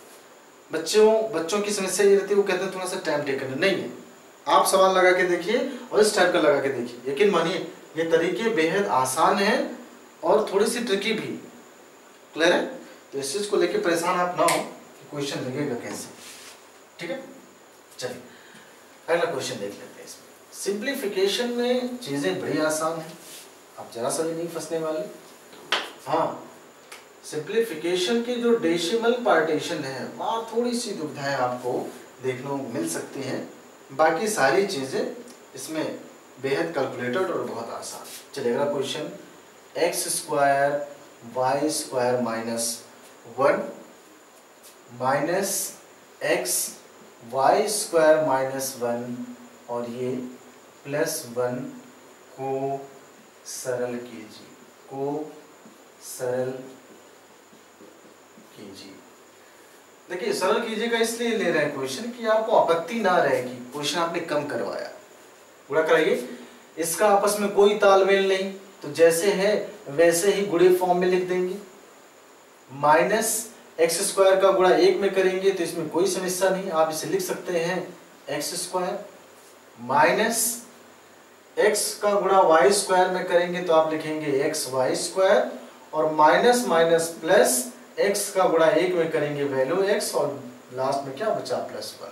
बच्चों की समस्या ये रहती है, वो कहते हैं थोड़ा सा टाइम टेकन नहीं है। आप सवाल लगा के देखिए और इस टाइप का लगा के देखिए, यकीन मानिए ये तरीके बेहद आसान हैं और थोड़ी सी ट्रिकी भी। क्लियर है, तो इस चीज को लेके परेशान आप ना हो कि क्वेश्चन लगेगा कैसे। ठीक है, चलिए अगला क्वेश्चन देख लेते हैं। इसमें सिंप्लीफिकेशन में चीजें बड़ी आसान है, आप जरा सा भी नहीं फंसने वाले। हाँ, सिंप्लीफिकेशन की जो डेसिमल पार्टीशन है वहाँ थोड़ी सी दुविधाएं आपको देखने को मिल सकती हैं, बाकी सारी चीजें इसमें बेहद कैलकुलेटेड और बहुत आसान। चलिए अगला question, x² y² -1 minus x y² -1 और ये +1 को सरल कीजिए, देखिए सरल कीजिएगा इसलिए ले रहे हैं क्वेश्चन कि आपको आपत्ति ना रहेगी, क्वेश्चन आपने कम करवाया, गुणा कराइए, इसका आपस में कोई तालमेल नहीं, तो जैसे है वैसे ही गुणे फॉर्म में लिख देंगे। -x² का गुणा 1 में करेंगे तो इसमें कोई समस्या नहीं, आप इसे लिख सकते हैं x² माइनस x का गुणा y² में करेंगे तो आप लिखेंगे xy² और माइनस माइनस प्लस x का गुणा 1 में करेंगे वैल्यू x और लास्ट में क्या बचा +1।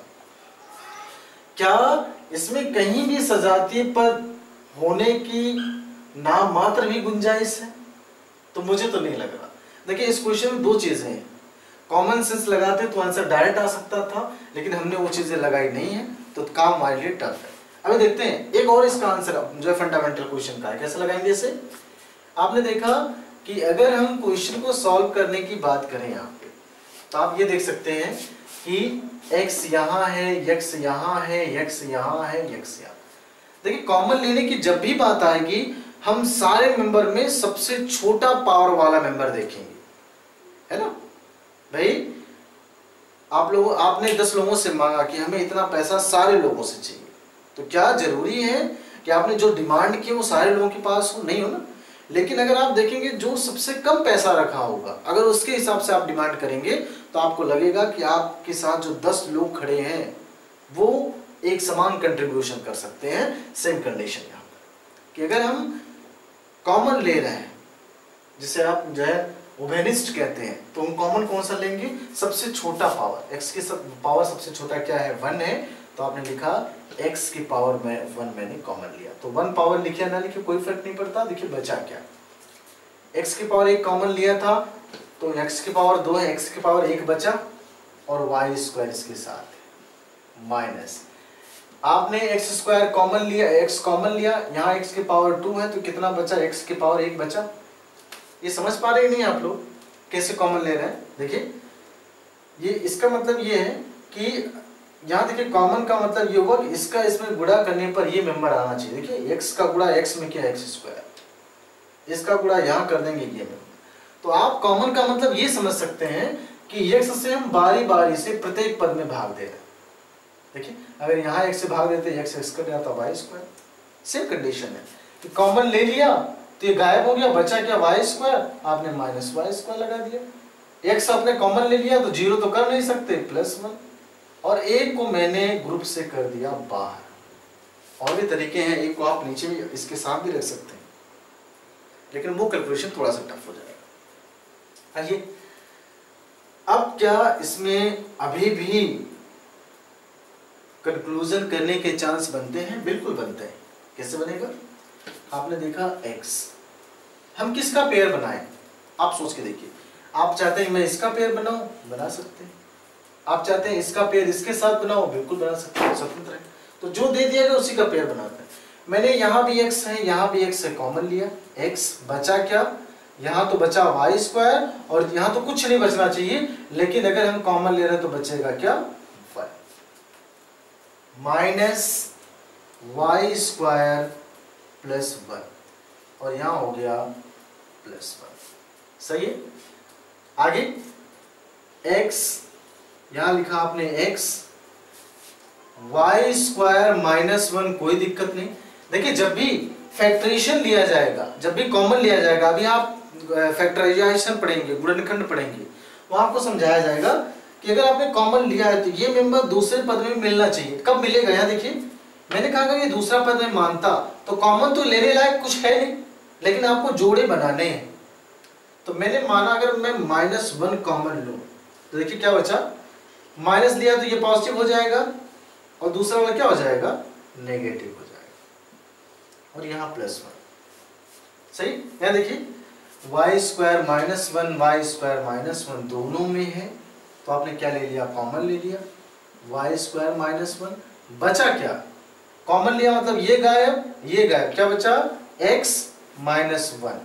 क्या इसमें कहीं भी सजातीय पद होने की नाम मात्र भी गुंजाइश है? तो मुझे तो नहीं लग रहा। देखिए इस क्वेश्चन में दो चीजें हैं, कॉमन सेंस लगाते तो आंसर डायरेक्ट आ सकता था, लेकिन हमने वो चीजें लगाई नहीं है तो काम हमारे लिए टफ है। अभी देखते हैं एक और इसका आंसर जो है फंडामेंटल क्वेश्चन का है, कैसे लगाएंगे इसे। आपने देखा कि अगर हम क्वेश्चन को सॉल्व करने की बात करें यहाँ पे, तो आप ये देख सकते हैं कि x यहाँ है, x यहाँ है, x यहाँ है, x यहाँ। देखिए कॉमन लेने की जब भी बात आएगी हम सारे मेंबर में सबसे छोटा पावर वाला मेंबर देखेंगे, है ना भाई। आपने 10 लोगों से मांगा कि हमें इतना पैसा सारे लोगों से चाहिए, तो क्या जरूरी है कि आपने जो डिमांड की वो सारे लोगों के पास हो? नहीं हो ना। लेकिन अगर आप देखेंगे जो सबसे कम पैसा रखा होगा, अगर उसके हिसाब से आप डिमांड करेंगे तो आपको लगेगा कि आपके साथ जो 10 लोग खड़े हैं वो एक समान कंट्रीब्यूशन कर सकते हैं। सेम कंडीशन यहाँ पर कि अगर हम कॉमन ले रहे हैं, जिसे आप जो है उभयनिष्ठ कहते हैं, तो हम कॉमन कौन सा लेंगे? सबसे छोटा पावर, x की पावर सबसे छोटा क्या है? 1 है, तो आपने लिखा x की पावर में 1 मैंने कॉमन लिया, तो 1 पावर लिखे ना लिखे कोई फर्क नहीं पड़ता। देखिए बचा क्या, x की पावर 1 कॉमन लिया था तो x की पावर 2 है, x की पावर 1 बचा और y² इसके साथ माइनस, आपने x² कॉमन लिया, x कॉमन लिया, यहाँ x की पावर 2 है तो कितना बचा? x की पावर 1 बचा। ये समझ पा रहे नहीं आप लोग कैसे कॉमन ले रहे हैं? देखिए ये इसका मतलब ये है कि यहाँ देखिए कॉमन का मतलब ये होगा कि इसका इसमें गुणा करने पर ये मेंबर आना चाहिए। देखिए x का गुणा x में क्या है? x², इसका गुणा यहाँ कर देंगे ये मेंबर। तो आप कॉमन का मतलब ये समझ सकते हैं कि x से हम बारी बारी से प्रत्येक पद में भाग दे रहे हैं। देखिए अगर यहाँ x से भाग देते x कट जाता y²। सेम कंडीशन है कि कॉमन ले लिया तो ये गायब हो गया, बचा क्या? y², आपने -y² लगा दिया। x आपने कॉमन ले लिया तो 0 तो कर नहीं सकते, +1, और एक को मैंने ग्रुप से कर दिया बाहर। और भी तरीके हैं, एक को आप नीचे भी इसके साथ भी रख सकते हैं, लेकिन वो कैलकुलेशन थोड़ा सा टफ हो जाएगा। आइए, अब क्या इसमें अभी भी कंक्लूजन करने के चांस बनते हैं? बिल्कुल बनते हैं। कैसे बनेगा? आपने देखा x, हम किसका पेयर बनाएं? आप सोच के देखिए। आप चाहते हैं मैं इसका पेयर बनाऊं, बना सकते हैं। आप चाहते हैं इसका पेयर इसके साथ बनाओ, बिल्कुल बना सकते हैं, स्वतंत्र है। तो जो दे दिया गया उसी का पेयर बनाते हैं। मैंने यहाँ भी x है, यहाँ भी x है, कॉमन लिया, x बचा क्या? यहाँ तो बचा y², और यहाँ तो कुछ नहीं बचना चाहिए, लेकिन अगर हम कॉमन ले रहे हैं तो बचेगा क्या? y माइनस y² प्लस 1, और यहाँ हो गया +1। सही है? आगे x, यहां लिखा आपने x, y² -1, कोई दिक्कत नहीं। देखिए, जब भी फैक्टराइजेशन लिया जाएगा, जब भी कॉमन लिया जाएगा, अभी आप फैक्टराइजेशन पढ़ेंगे, गुणनखंड पढ़ेंगे, वहां आपको समझाया जाएगा कि अगर आपने कॉमन लिया है तो ये मेंबर दूसरे पद में मिलना चाहिए। कब मिलेगा? यहाँ देखिए, मैंने कहा अगर ये दूसरा पद में मानता तो कॉमन तो लेने लायक कुछ है नहीं, लेकिन आपको जोड़े बनाने हैं। तो मैंने माना अगर मैं -1 कॉमन लूं तो देखिए क्या बचा, माइनस लिया तो ये पॉजिटिव हो जाएगा, और दूसरा वाला क्या हो जाएगा? नेगेटिव हो जाएगा, और यहाँ +1। सही? यहाँ देखिए y² -1 y² -1 दोनों में है, तो आपने क्या ले लिया? कॉमन ले लिया, y² -1, बचा क्या? कॉमन लिया मतलब ये गायब, ये गायब, क्या बचा? x -1,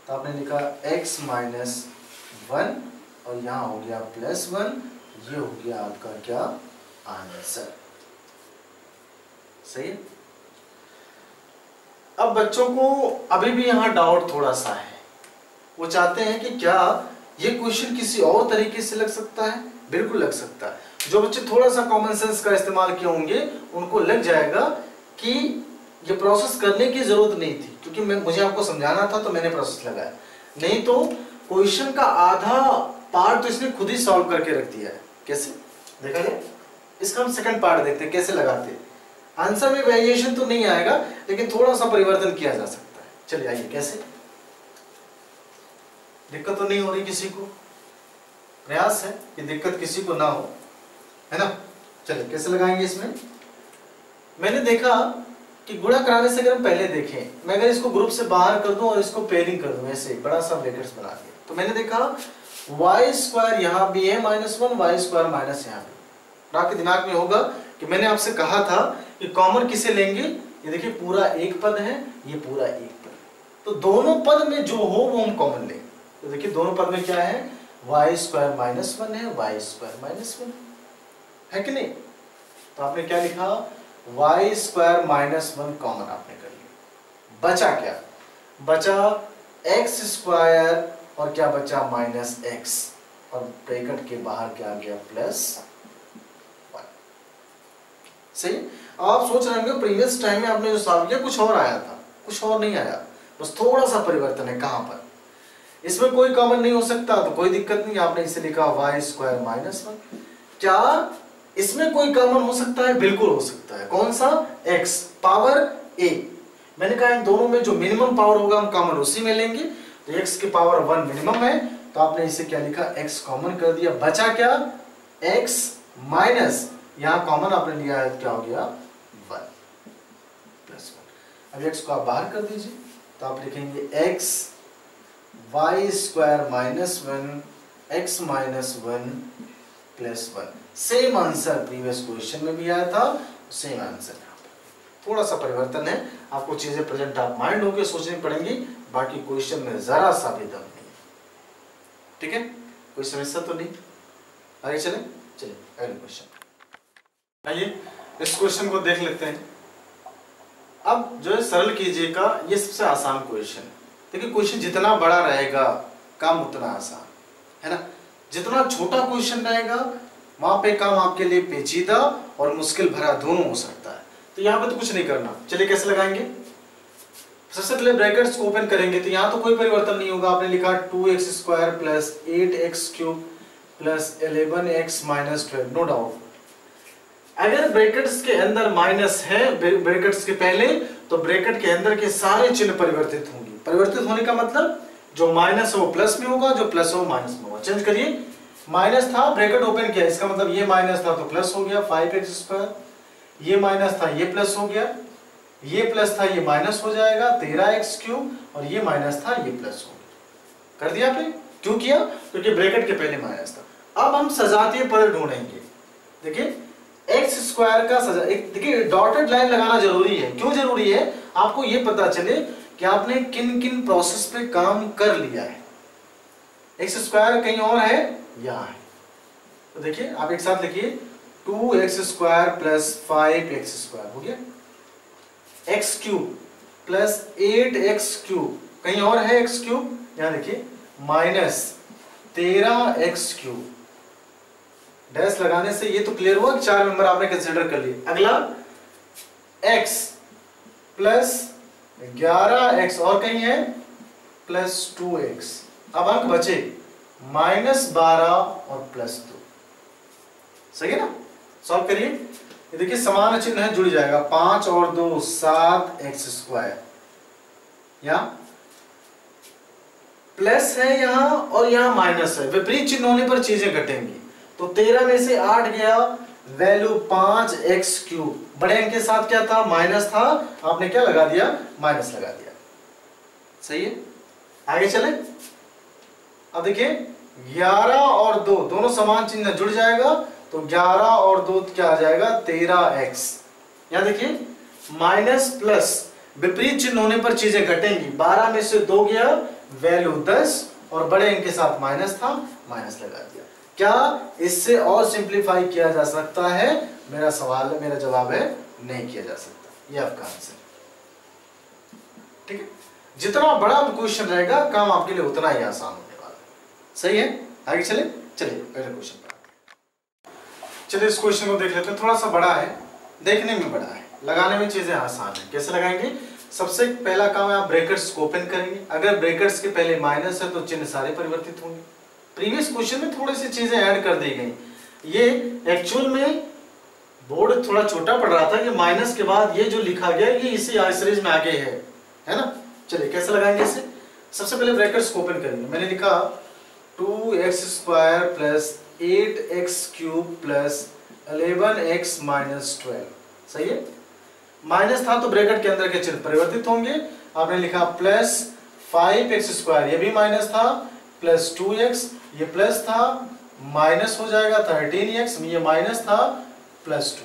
तो आपने लिखा x -1, और यहाँ हो गया +1, ये हो गया आपका क्या? आंसर। सही है? अब बच्चों को अभी भी यहाँ डाउट थोड़ा सा है, वो चाहते हैं कि क्या ये क्वेश्चन किसी और तरीके से लग सकता है? बिल्कुल लग सकता है। जो बच्चे थोड़ा सा कॉमन सेंस का इस्तेमाल किए होंगे उनको लग जाएगा कि ये प्रोसेस करने की जरूरत नहीं थी, क्योंकि मुझे आपको समझाना था तो मैंने प्रोसेस लगाया, नहीं तो क्वेश्चन का आधा पार्ट तो इसने खुद ही सॉल्व करके रख दिया है। कैसे देखा जाए? इसका हम सेकंड पार्ट देखते हैं कैसे लगाते हैं। आंसर में वेरिएशन तो नहीं आएगा, लेकिन थोड़ा सा परिवर्तन किया जा सकता है। चलिए आइए, कैसे? दिक्कत तो नहीं हो रही किसी को? प्रयास है कि दिक्कत किसी को ना हो, है ना? चलिए कैसे लगाएंगे इसमें? मैंने देखा कि गुणा कराने से अगर हम पहले देखें, मैं अगर इसको ग्रुप से बाहर कर दूं और इसको पेयरिंग कर दूं, ऐसे बड़ा सा ब्रैकेट्स बना दिया, तो मैंने देखा y² यहाँ भी है -1, y² माइनस यहाँ भी। आपके दिमाग में होगा कि मैंने आपसे कहा था कि कॉमन किसे लेंगे? ये देखिए पूरा एक पद है, ये पूरा एक पद, तो दोनों पद में जो हो वो हम कॉमन लेंगे। तो देखिए दोनों पद में क्या है? y² -1 है, y² -1 है कि नहीं? तो आपने क्या लिखा? y² -1 कॉमन आपने कर लिया। बचा क्या? बचा x² और क्या बचा? -x, और ब्रैकेट के बाहर क्या आ गया? +1। सही? आप सोच रहे होंगे प्रीवियस टाइम में आपने जो सॉल्व किया कुछ और आया था, कुछ और नहीं आया, बस थोड़ा सा परिवर्तन है। कहां पर? इसमें कोई कॉमन नहीं हो सकता तो कोई दिक्कत नहीं, आपने इसे लिखा y² -1। क्या इसमें कोई कॉमन हो सकता है? बिल्कुल हो सकता है। कौन सा? x power a। मैंने कहा इन दोनों में जो मिनिमम पावर होगा हम कॉमन उसी में लेंगे, तो x की पावर 1 मिनिमम है, तो आपने इसे क्या लिखा? x कॉमन कर दिया। बचा क्या? x माइनस, यहां कॉमन आपने लिया है, क्या हो गया? 1 +1। अब x को आप बाहर कर दीजिए, तो आप लिखेंगे x y² -1 x -1 +1। Same answer previous question में भी आया था, सेम आंसर यहाँ पर। थोड़ा सा परिवर्तन है, आपको चीजें प्रेजेंट ऑफ माइंड होकर सोचनी पड़ेंगी, बाकी क्वेश्चन में जरा सा भी दम नहीं। ठीक है? कोई समस्या तो नहीं? आगे चले? चलिए अगले क्वेश्चन। आइए इस क्वेश्चन को देख लेते हैं। अब जो है सरल कीजिएगा, ये सबसे आसान क्वेश्चन। देखिए क्वेश्चन जितना बड़ा रहेगा काम उतना आसान है ना। जितना छोटा क्वेश्चन रहेगा वहां पे काम आपके लिए पेचीदा और मुश्किल भरा दोनों हो सकता है। तो यहाँ पे तो कुछ नहीं करना। चलिए कैसे लगाएंगे? सबसे पहले ब्रैकेट्स को ओपन करेंगे तो यहाँ तो कोई परिवर्तन नहीं होगा। आपने लिखा 2x square plus 8x cube plus 11x minus 12, no doubt. अगर ब्रैकेट्स के अंदर माइनस है ब्रैकेट्स के पहले, तो ब्रैकेट के अंदर के सारे चिन्ह परिवर्तित होंगे। परिवर्तित होने का मतलब जो माइनस है वो प्लस में होगा, जो प्लस है वो माइनस में होगा। चेंज करिए, माइनस था, ब्रैकेट ओपन किया, इसका मतलब ये माइनस था तो प्लस हो गया 5x स्क्वायर, ये माइनस था ये प्लस हो गया, ये प्लस था ये माइनस हो जाएगा 13x क्यूब, और ये माइनस था ये प्लस हो गया। कर दिया आपने? क्यों किया? क्योंकि ब्रैकेट के पहले माइनस था। अब हम सजातीय पद ढूंढेंगे। देखिए एक्स स्क्वायर का सजा, देखिए डॉटेड लाइन लगाना जरूरी है। क्यों जरूरी है? आपको ये पता चले कि आपने किन किन प्रोसेस पे काम कर लिया है। एक्स स्क्वायर कहीं और है, यहाँ है। तो देखिए आप एक साथ लिखिए 2x square plus 5x square हो गया, x cube plus 8x cube, कहीं और है x क्यूब, यहाँ देखिए माइनस 13x क्यूब। डैश लगाने से ये तो क्लियर हुआ कि 4 मेंबर आपने कंसीडर कर लिए। अगला x प्लस 11x, और कहीं है प्लस 2x। अब अंक बचे माइनस 12 और प्लस 2। सही है ना? सॉल्व करिए। ये देखिए समान चिन्ह है, जुड़ जाएगा। 5 और 2 7x स्क्वायर, यहाँ प्लस है यहाँ और यहाँ माइनस है। विपरीत चिन्ह होने पर चीजें घटेंगी। तो 13 में से 8 गया, वैल्यू 5x क्यूब। बड़े अंक के साथ क्या था? माइनस था, आपने क्या लगा दिया? माइनस लगा दिया। सही है? आगे चले। अब देखिए 11 और 2 दोनों समान चिन्ह जुड़ जाएगा, तो 11 और 2 क्या आ जाएगा? 13x। यहां देखिए माइनस प्लस, विपरीत चिन्ह होने पर चीजें घटेंगी। 12 में से 2 गया, वैल्यू 10, और बड़े अंक के साथ माइनस था, माइनस लगा दिया। क्या इससे और सिंप्लीफाई किया जा सकता है? मेरा जवाब है नहीं किया जा सकता। ये आपका आंसर। ठीक है? जितना बड़ा क्वेश्चन रहेगा काम आपके लिए उतना ही आसान होने वाला है। सही है? आगे चले। चलिए पहले क्वेश्चन पर आते हैं। चलिए इस क्वेश्चन को देख लेते हैं। थोड़ा सा बड़ा है, देखने में बड़ा है, लगाने में चीजें आसान है। कैसे लगाएंगे? सबसे पहला काम है आप ब्रैकेट्स को ओपन करेंगे। अगर ब्रैकेट्स के पहले माइनस है तो चिन्ह सारे परिवर्तित होंगे। प्रीवियस क्वेश्चन में थोड़ी सी चीजें ऐड कर दी गई। ये एक्चुअल में बोर्ड थोड़ा छोटा पड़ रहा था कि माइनस के बाद ये जो लिखा गया ये इसी सीरीज में आगे है ना? चलिए कैसे लगाएंगे इसे? सबसे पहले ब्रैकेट्स को ओपन करेंगे। मैंने लिखा 2x square plus 8x cube plus 11x minus 12। सही है? माइनस था तो ब्रैकेट के अंदर के चिन्ह परिवर्तित होंगे। आपने लिखा प्लस 5x स्क्वायर, ये भी माइनस था, प्लस 2x, ये प्लस था, माइनस हो जाएगा 13x, ये माइनस था, प्लस 2।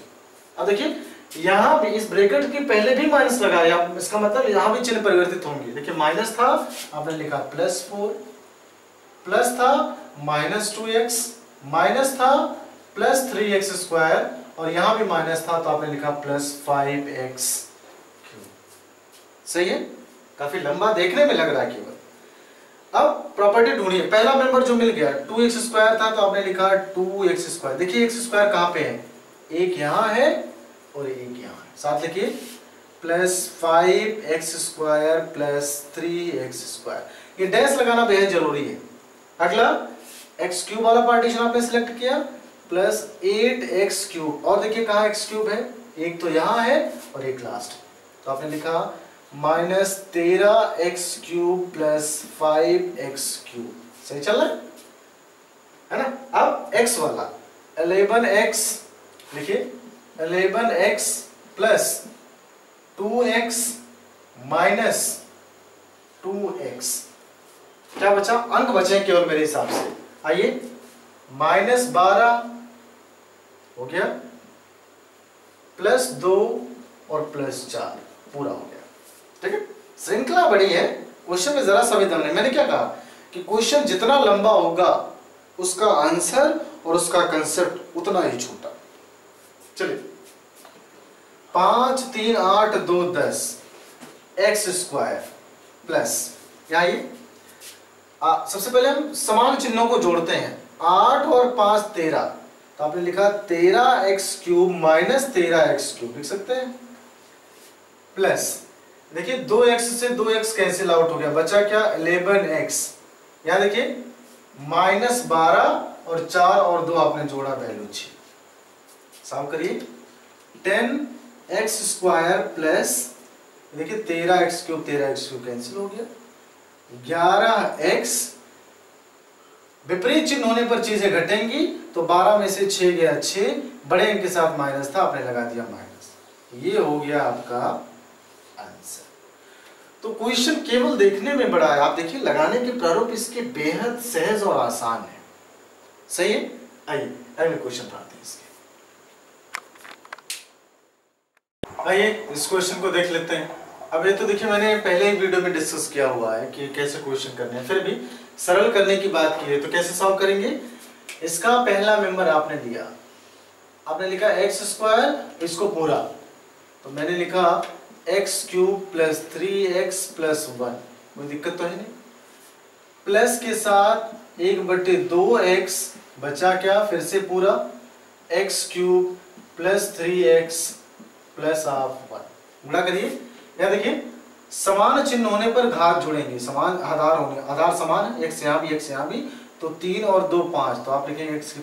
अब देखिए यहां भी इस ब्रैकेट के पहले भी माइनस लगाया, इसका मतलब यहां भी चिन्ह परिवर्तित होंगे। देखिए माइनस था, आपने लिखा प्लस 4, प्लस था माइनस 2x, माइनस था प्लस 3x स्क्वायर, और यहां भी माइनस था तो आपने लिखा प्लस 5x क्यूब। सही है? काफी लंबा देखने में लग रहा है केवल। अब प्रॉपर्टी ढूंढिए। पहला मेंबर जो मिल गया 2x स्क्वायर था तो आपने लिखा 2x स्क्वायर। देखिए x स्क्वायर कहां पे है? एक यहां है और एक यहां है। साथ लिखिए plus 5x square plus 3x square. ये डैश लगाना बेहद जरूरी है। अगला x क्यूब वाला पार्टीशन आपने सिलेक्ट किया, प्लस 8x क्यूब, और देखिए कहां x क्यूब है? एक तो यहां है और एक लास्ट, तो आपने लिखा minus 13x cube plus 5x cube. सही चल रहा है ना? अब x वाला 11x लिखिए, 11x plus 2x minus 2x। क्या बचा? अंक बचे केवल मेरे हिसाब से। आइए माइनस 12 हो गया, प्लस 2 और प्लस 4 पूरा हो गया। ठीक है? श्रृंखला बड़ी है, क्वेश्चन में जरा सा भी दम नहीं। मैंने क्या कहा कि क्वेश्चन जितना लंबा होगा उसका आंसर और उसका कंसेप्ट उतना ही छोटा। चलिए 5 3 8 2 10 x स्क्वायर प्लस, यहां ये सबसे पहले हम समान चिन्हों को जोड़ते हैं। 8 और 5 13, तो आपने लिखा 13x cube minus 13x cube लिख सकते हैं, प्लस देखिए 2x से 2x कैंसिल आउट हो गया, बचा क्या 11x। यहाँ देखिए -12 और 4 और 2 आपने जोड़ा, वैल्यू 6। सॉल्व करिए। 10x² प्लस देखिए 13x³ 13x³ कैंसिल हो गया, 11x। विपरीत चिन्ह होने पर चीजें घटेंगी, तो 12 में से 6 गया 6, बड़े अंक के साथ माइनस था, आपने लगा दिया माइनस। ये हो गया आपका आंसर। तो क्वेश्चन केवल देखने में बड़ा है, आप देखिए लगाने के प्रारूप इसके बेहद सहज और आसान है। सही है। आइए अगले क्वेश्चन पढ़ते हैं इसके। आइए इस क्वेश्चन को देख लेते हैं। अब ये तो देखिए मैंने पहले ही वीडियो में डिस्कस किया हुआ है कि कैसे क्वेश्चन करने हैं, फिर भी सरल करने की बात की है तो कैसे सॉल्व करेंगे। इसका पहला मेंबर आपने लिया, आपने लिखा x², इसको पूरा, तो मैंने लिखा x³ + 3x + 1, कोई दिक्कत तो है नहीं। प्लस के साथ 1/2x बचा क्या, फिर से पूरा x³ + 3x + 1 गुणा करिए। यहाँ देखिए समान चिन्ह होने पर घात जुड़ेंगे, समान आधार होने, आधार समान है, x यहाँ भी x यहाँ भी, तो 3 और 2 5, तो आप लिखेंगे x⁵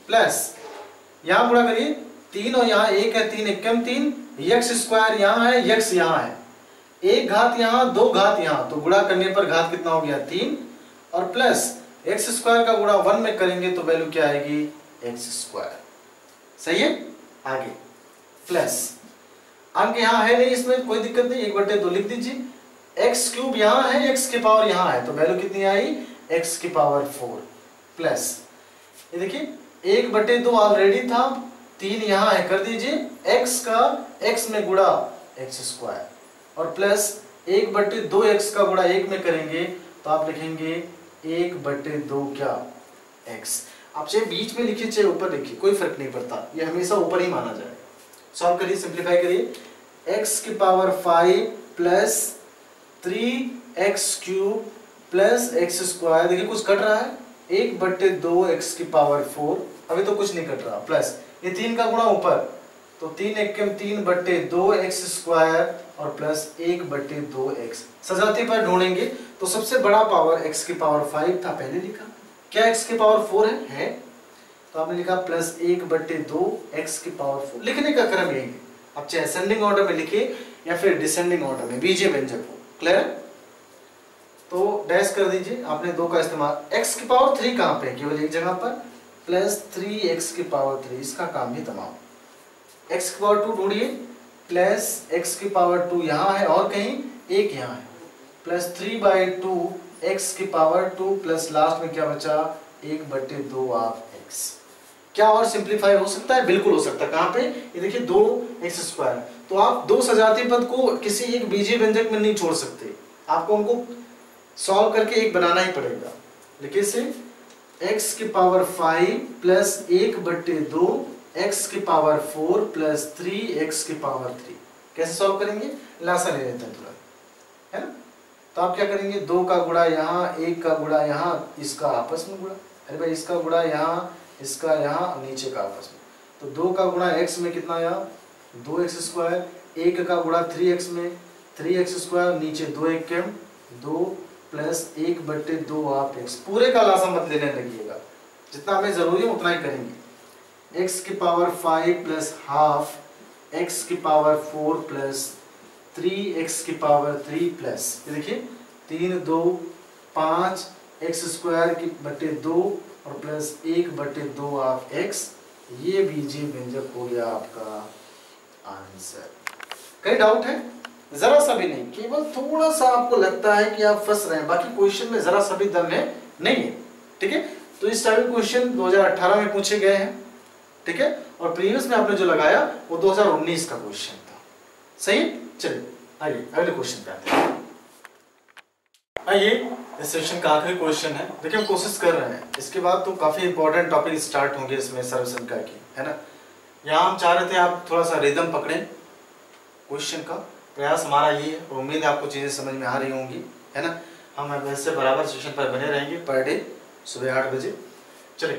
प्लस यहाँ गुणा करिए 3 और यहाँ 1 है, 3 × 3, x² यहाँ है, x यहाँ है, एक घात यहाँ 2 घात यहाँ, तो गुणा करने पर घात कितना हो गया 3, और प्लस x² का गुणा 1 में करेंगे तो वैल्यू क्या आएगी x²। सही है। आगे प्लस अंक यहाँ है नहीं, इसमें कोई दिक्कत नहीं, 1/2 लिख दीजिए। x³ यहाँ है, x की पावर यहाँ है, तो वैल्यू कितनी आई x⁴ प्लस ये देखिए 1/2 ऑलरेडी था, 3 यहाँ है, कर दीजिए x का x में गुणा x² और प्लस 1/2x का गुणा 1 में करेंगे तो आप लिखेंगे 1/2 क्या x। आप चाहे बीच में लिखिए चाहे ऊपर लिखिए, कोई फर्क नहीं पड़ता, ये हमेशा ऊपर ही माना जाएगा। सॉल्व करिए, सिंप्लीफाई करिए। x⁵ plus 3x³ plus x², देखिए कुछ कट रहा है 1/2 x⁴, अभी तो कुछ नहीं कट रहा, प्लस ये 3 का गुणा ऊपर, तो 3 × 3/2 x² और प्लस 1/2 x। सजाती पर ढूंढेंगे तो सबसे बड़ा पावर x⁵ था, पहले लिखा, क्या x⁴ है, तो आपने लिखा प्लस 1/2 x⁴। लिखने का क्रम यही है, आप चाहे असेंडिंग ऑर्डर में लिखिए या फिर डिसेंडिंग ऑर्डर में, बीजीय व्यंजक हो। क्लियर है। तो डैश कर दीजिए, आपने 2 का इस्तेमाल, x⁵ कहाँ पे, केवल एक जगह पर, प्लस 3x⁵, इसका काम भी तमाम। x⁵ ढूंढिए, प्लस x⁵ यहाँ है और कहीं 1 यहाँ है, प्लस 3/2 x⁵ प्लस लास्ट में क्या बचा 1/2 ऑफ x। क्या और सिंप्लीफाई हो सकता है, बिल्कुल हो सकता है। कहाँ पे, ये देखिए 2x², तो आप 2 सजातीय पद को किसी एक बीजीय व्यंजक में नहीं छोड़ सकते, आपको उनको सॉल्व करके एक बनाना ही पड़ेगा। देखिए इसे x⁵ plus 1/2 x⁴ plus 3x⁵। कैसे सॉल्व करेंगे, लासा ले लेते हैं तुरंत, है ना। तो आप क्या करेंगे, 2 का गुणा यहाँ, 1 का गुणा यहाँ, इसका आपस में गुणा, अरे भाई इसका गुणा यहाँ, इसका यहाँ, नीचे का आपस में, तो 2 का गुणा x में कितना आया 2x², 1 का गुणा 3x में 3x², नीचे 2 × 2 प्लस 1/2 ऑफ x। पूरे का लासा मत लेने लगिएगा, जितना हमें जरूरी है उतना ही करेंगे। x⁵ plus half x⁴ plus 3x⁵ plus, ये देखिए 3 2 5 x² और प्लस 1/2 ऑफ x। ये बीजीय व्यंजक हो गया आपका आंसर। कई डाउट है, जरा सा भी नहीं, केवल थोड़ा सा आपको लगता है कि आप फंस रहे हैं, बाकी क्वेश्चन में जरा सा भी दम है नहीं है। ठीक है, तो इस टाइप के क्वेश्चन 2018 में पूछे गए हैं, ठीक है, और प्रीवियस में आपने जो लगाया वो 2019 का क्वेश्चन था। सही। चलिए आइए अगले क्वेश्चन पे आते हैं। आइए इस सेशन का आखिरी क्वेश्चन है, देखिए हम कोशिश कर रहे हैं, इसके बाद तो काफी इंपॉर्टेंट टॉपिक स्टार्ट होंगे इसमें सर्वसंख्या की, है ना। यहाँ हम चाह रहे थे आप थोड़ा सा रिदम पकड़ें क्वेश्चन का, प्रयास हमारा ये है और उम्मीद है आपको चीज़ें समझ में आ रही होंगी, है ना। हम वैसे बराबर सेशन पर बने रहेंगे पर डे सुबह 8 बजे। चलिए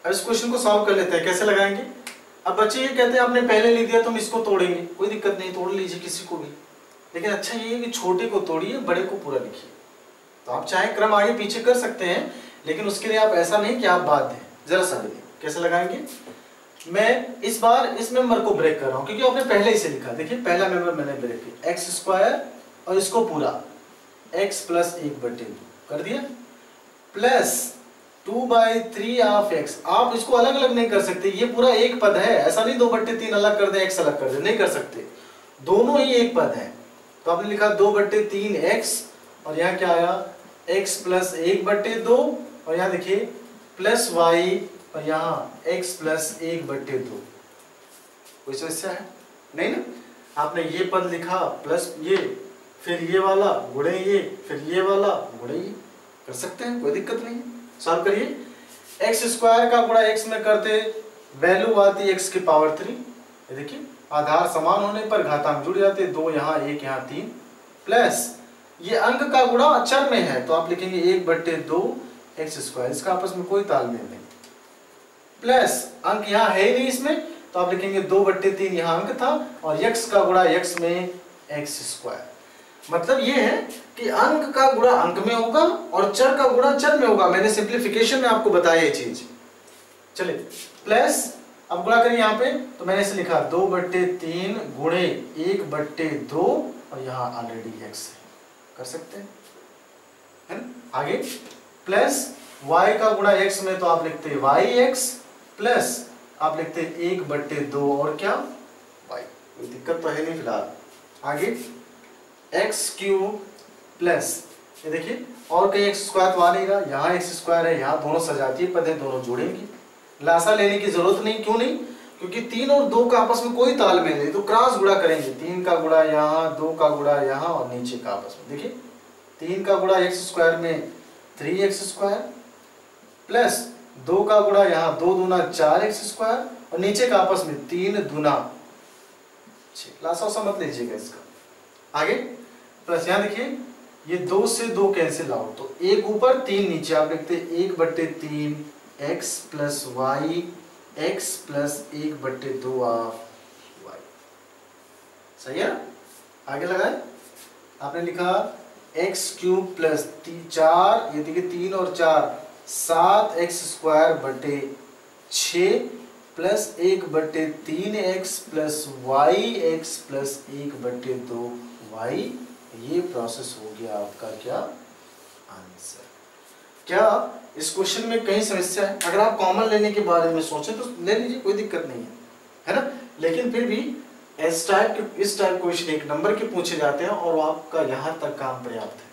अब इस क्वेश्चन को सॉल्व कर लेते हैं, कैसे लगाएंगे। अब बच्चे ये कहते हैं आपने पहले लिख दिया तो हम इसको तोड़ेंगे, कोई दिक्कत नहीं, तोड़ लीजिए किसी को भी, लेकिन अच्छा ये है कि छोटे को तोड़िए, बड़े को पूरा लिखिए। तो आप चाहे क्रम आगे पीछे कर सकते हैं, लेकिन उसके लिए आप ऐसा नहीं कि आप बाध्य हैं। जरा सा देखिए कैसे लगाएंगे। मैं इस बार इस मेंबर को ब्रेक कर रहा हूं क्योंकि आपने पहले ही से लिखा। देखिए पहला मेंबर मैंने ब्रेक किया, एक्स स्क्वायर और इसको पूरा एक्स प्लस 1/2 कर दिया, प्लस 2/3 ऑफ एक्स। आप इसको अलग अलग नहीं कर सकते, ये पूरा एक पद है, ऐसा नहीं 2/3 अलग कर दे एक्स अलग कर दे, नहीं कर सकते, दोनों ही एक पद है। तो आपने लिखा 2/3 एक्स और यहाँ क्या आया x प्लस 1/2 और यहाँ देखिए प्लस y और यहाँ x प्लस 1/2। कोई समस्या है? नहीं ना। आपने ये पद लिखा प्लस ये, फिर ये वाला गुणे ये, फिर ये वाला गुणे ये, कर सकते हैं, कोई दिक्कत नहीं। सॉल्व करिए। एक्स स्क्वायर का गुणा x में करते वैल्यू आती x की पावर 3। ये देखिए आधार समान होने पर घातांक जुड़ जाते, 2 यहाँ 1 यहाँ 3, प्लस ये अंक का गुणा चर में है तो आप लिखेंगे 1/2 एक्स स्क्वायर, इसका आपस में कोई तालमेल नहीं, प्लस अंक यहाँ है ही नहीं इसमें तो आप लिखेंगे 2/3 यहाँ अंक था और x का गुणा x में एक्स स्क्वायर। मतलब ये है कि अंक का गुणा अंक में होगा और चर का गुणा चर में होगा। मैंने सिंप्लीफिकेशन में आपको बताया ये चीज। चलिए प्लस अब गुणा करिए यहाँ पे, तो मैंने इसे लिखा 2/3 गुणे 1/2 और यहाँ ऑलरेडी x है, कर सकते हैं, है ना। आगे प्लस y का गुणा x में तो आप लिखते yx प्लस आप लिखते 1/2 और क्या y, कोई दिक्कत तो है नहीं फिलहाल। आगे x³ प्लस ये देखिए और कहीं x स्क्वायर तो आ नहीं रहा, यहाँ x स्क्वायर है, यहाँ दोनों सजातीय पद है, दोनों जोड़ेंगे, लासा लेने की जरूरत नहीं। क्यों नहीं? क्योंकि 3 और 2 का आपस में कोई तालमेल नहीं, तो क्रॉस गुणा करेंगे, 3 का गुणा यहाँ, 2 का गुणा यहाँ और नीचे का आपस में। देखिए 3 का गुणा एक्स स्क्वायर में 3x स्क्वायर प्लस 2 का गुणा यहाँ 2 दूना 4x स्क्वायर और नीचे का आपस में 3 दूना 6। लासा मत लीजिएगा इसका। आगे प्लस यहाँ देखिए ये 2 से 2 कैंसिल आउट, तो 1 ऊपर 3 नीचे, आप लिखते 1/3 x plus y x plus 1/2 of y। सही है। आगे लगाए, आपने लिखा x³ प्लस 4, ये देखिए 3 और 4 7x स्क्वायर बटे 6 plus 1/3x plus yx plus 1/2 y। ये प्रोसेस हो गया आपका क्या आंसर। क्या इस क्वेश्चन में कहीं समस्या है? अगर आप कॉमन लेने के बारे में सोचें तो ले लीजिए, कोई दिक्कत नहीं है ना। लेकिन फिर भी इस टाइप क्वेश्चन 1 नंबर के पूछे जाते हैं और आपका यहाँ तक काम पर्याप्त है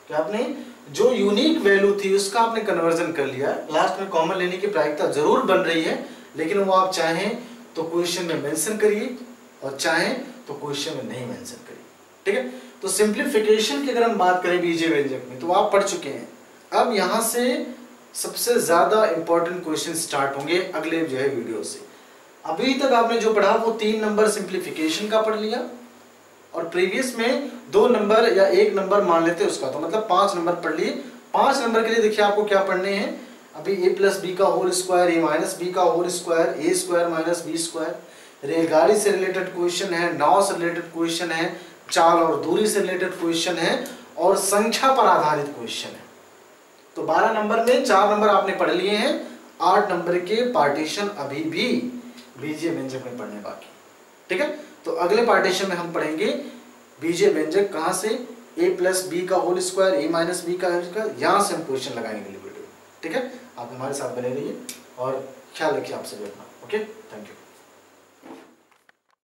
कि आपने जो यूनिक वैल्यू थी उसका आपने कन्वर्जन कर लिया। लास्ट में कॉमन लेने की प्रायिकता जरूर बन रही है, लेकिन वो आप चाहें तो क्वेश्चन में मेंशन करिए और चाहें तो क्वेश्चन में नहीं मेंशन करिए, ठीक है। तो सिंप्लीफिकेशन की अगर हम बात करें बीजीय व्यंजक में तो आप पढ़ चुके हैं। अब यहाँ से सबसे ज्यादा इंपॉर्टेंट क्वेश्चन स्टार्ट होंगे अगले जो है वीडियो से। अभी तक आपने जो पढ़ा वो 3 नंबर सिंप्लीफिकेशन का पढ़ लिया और प्रीवियस में 2 नंबर या 1 नंबर मान लेते उसका, तो मतलब 5 नंबर पढ़ लिए। 5 नंबर के लिए देखिए आपको क्या पढ़ने हैं अभी, a प्लस बी का whole square, a minus B का whole square, a square minus b square, रेलगाड़ी से रिलेटेड क्वेश्चन है, नाव से रिलेटेड क्वेश्चन है, चाल और दूरी से रिलेटेड क्वेश्चन है और संख्या पर आधारित क्वेश्चन है। तो 12 नंबर में 4 नंबर आपने पढ़ लिए हैं, 8 नंबर के पार्टीशन अभी भी बीजीय व्यंजक में पढ़ने बाकी, ठीक है। तो अगले पार्टीशन में हम पढ़ेंगे बीजीय व्यंजक कहां से, a प्लस बी का whole square, a minus B का, यहां से हम क्वेश्चन लगाएंगे वीडियो, ठीक है। आप हमारे साथ बने रहिए और ख्याल रखिए आप सभी अपना। Okay, thank you.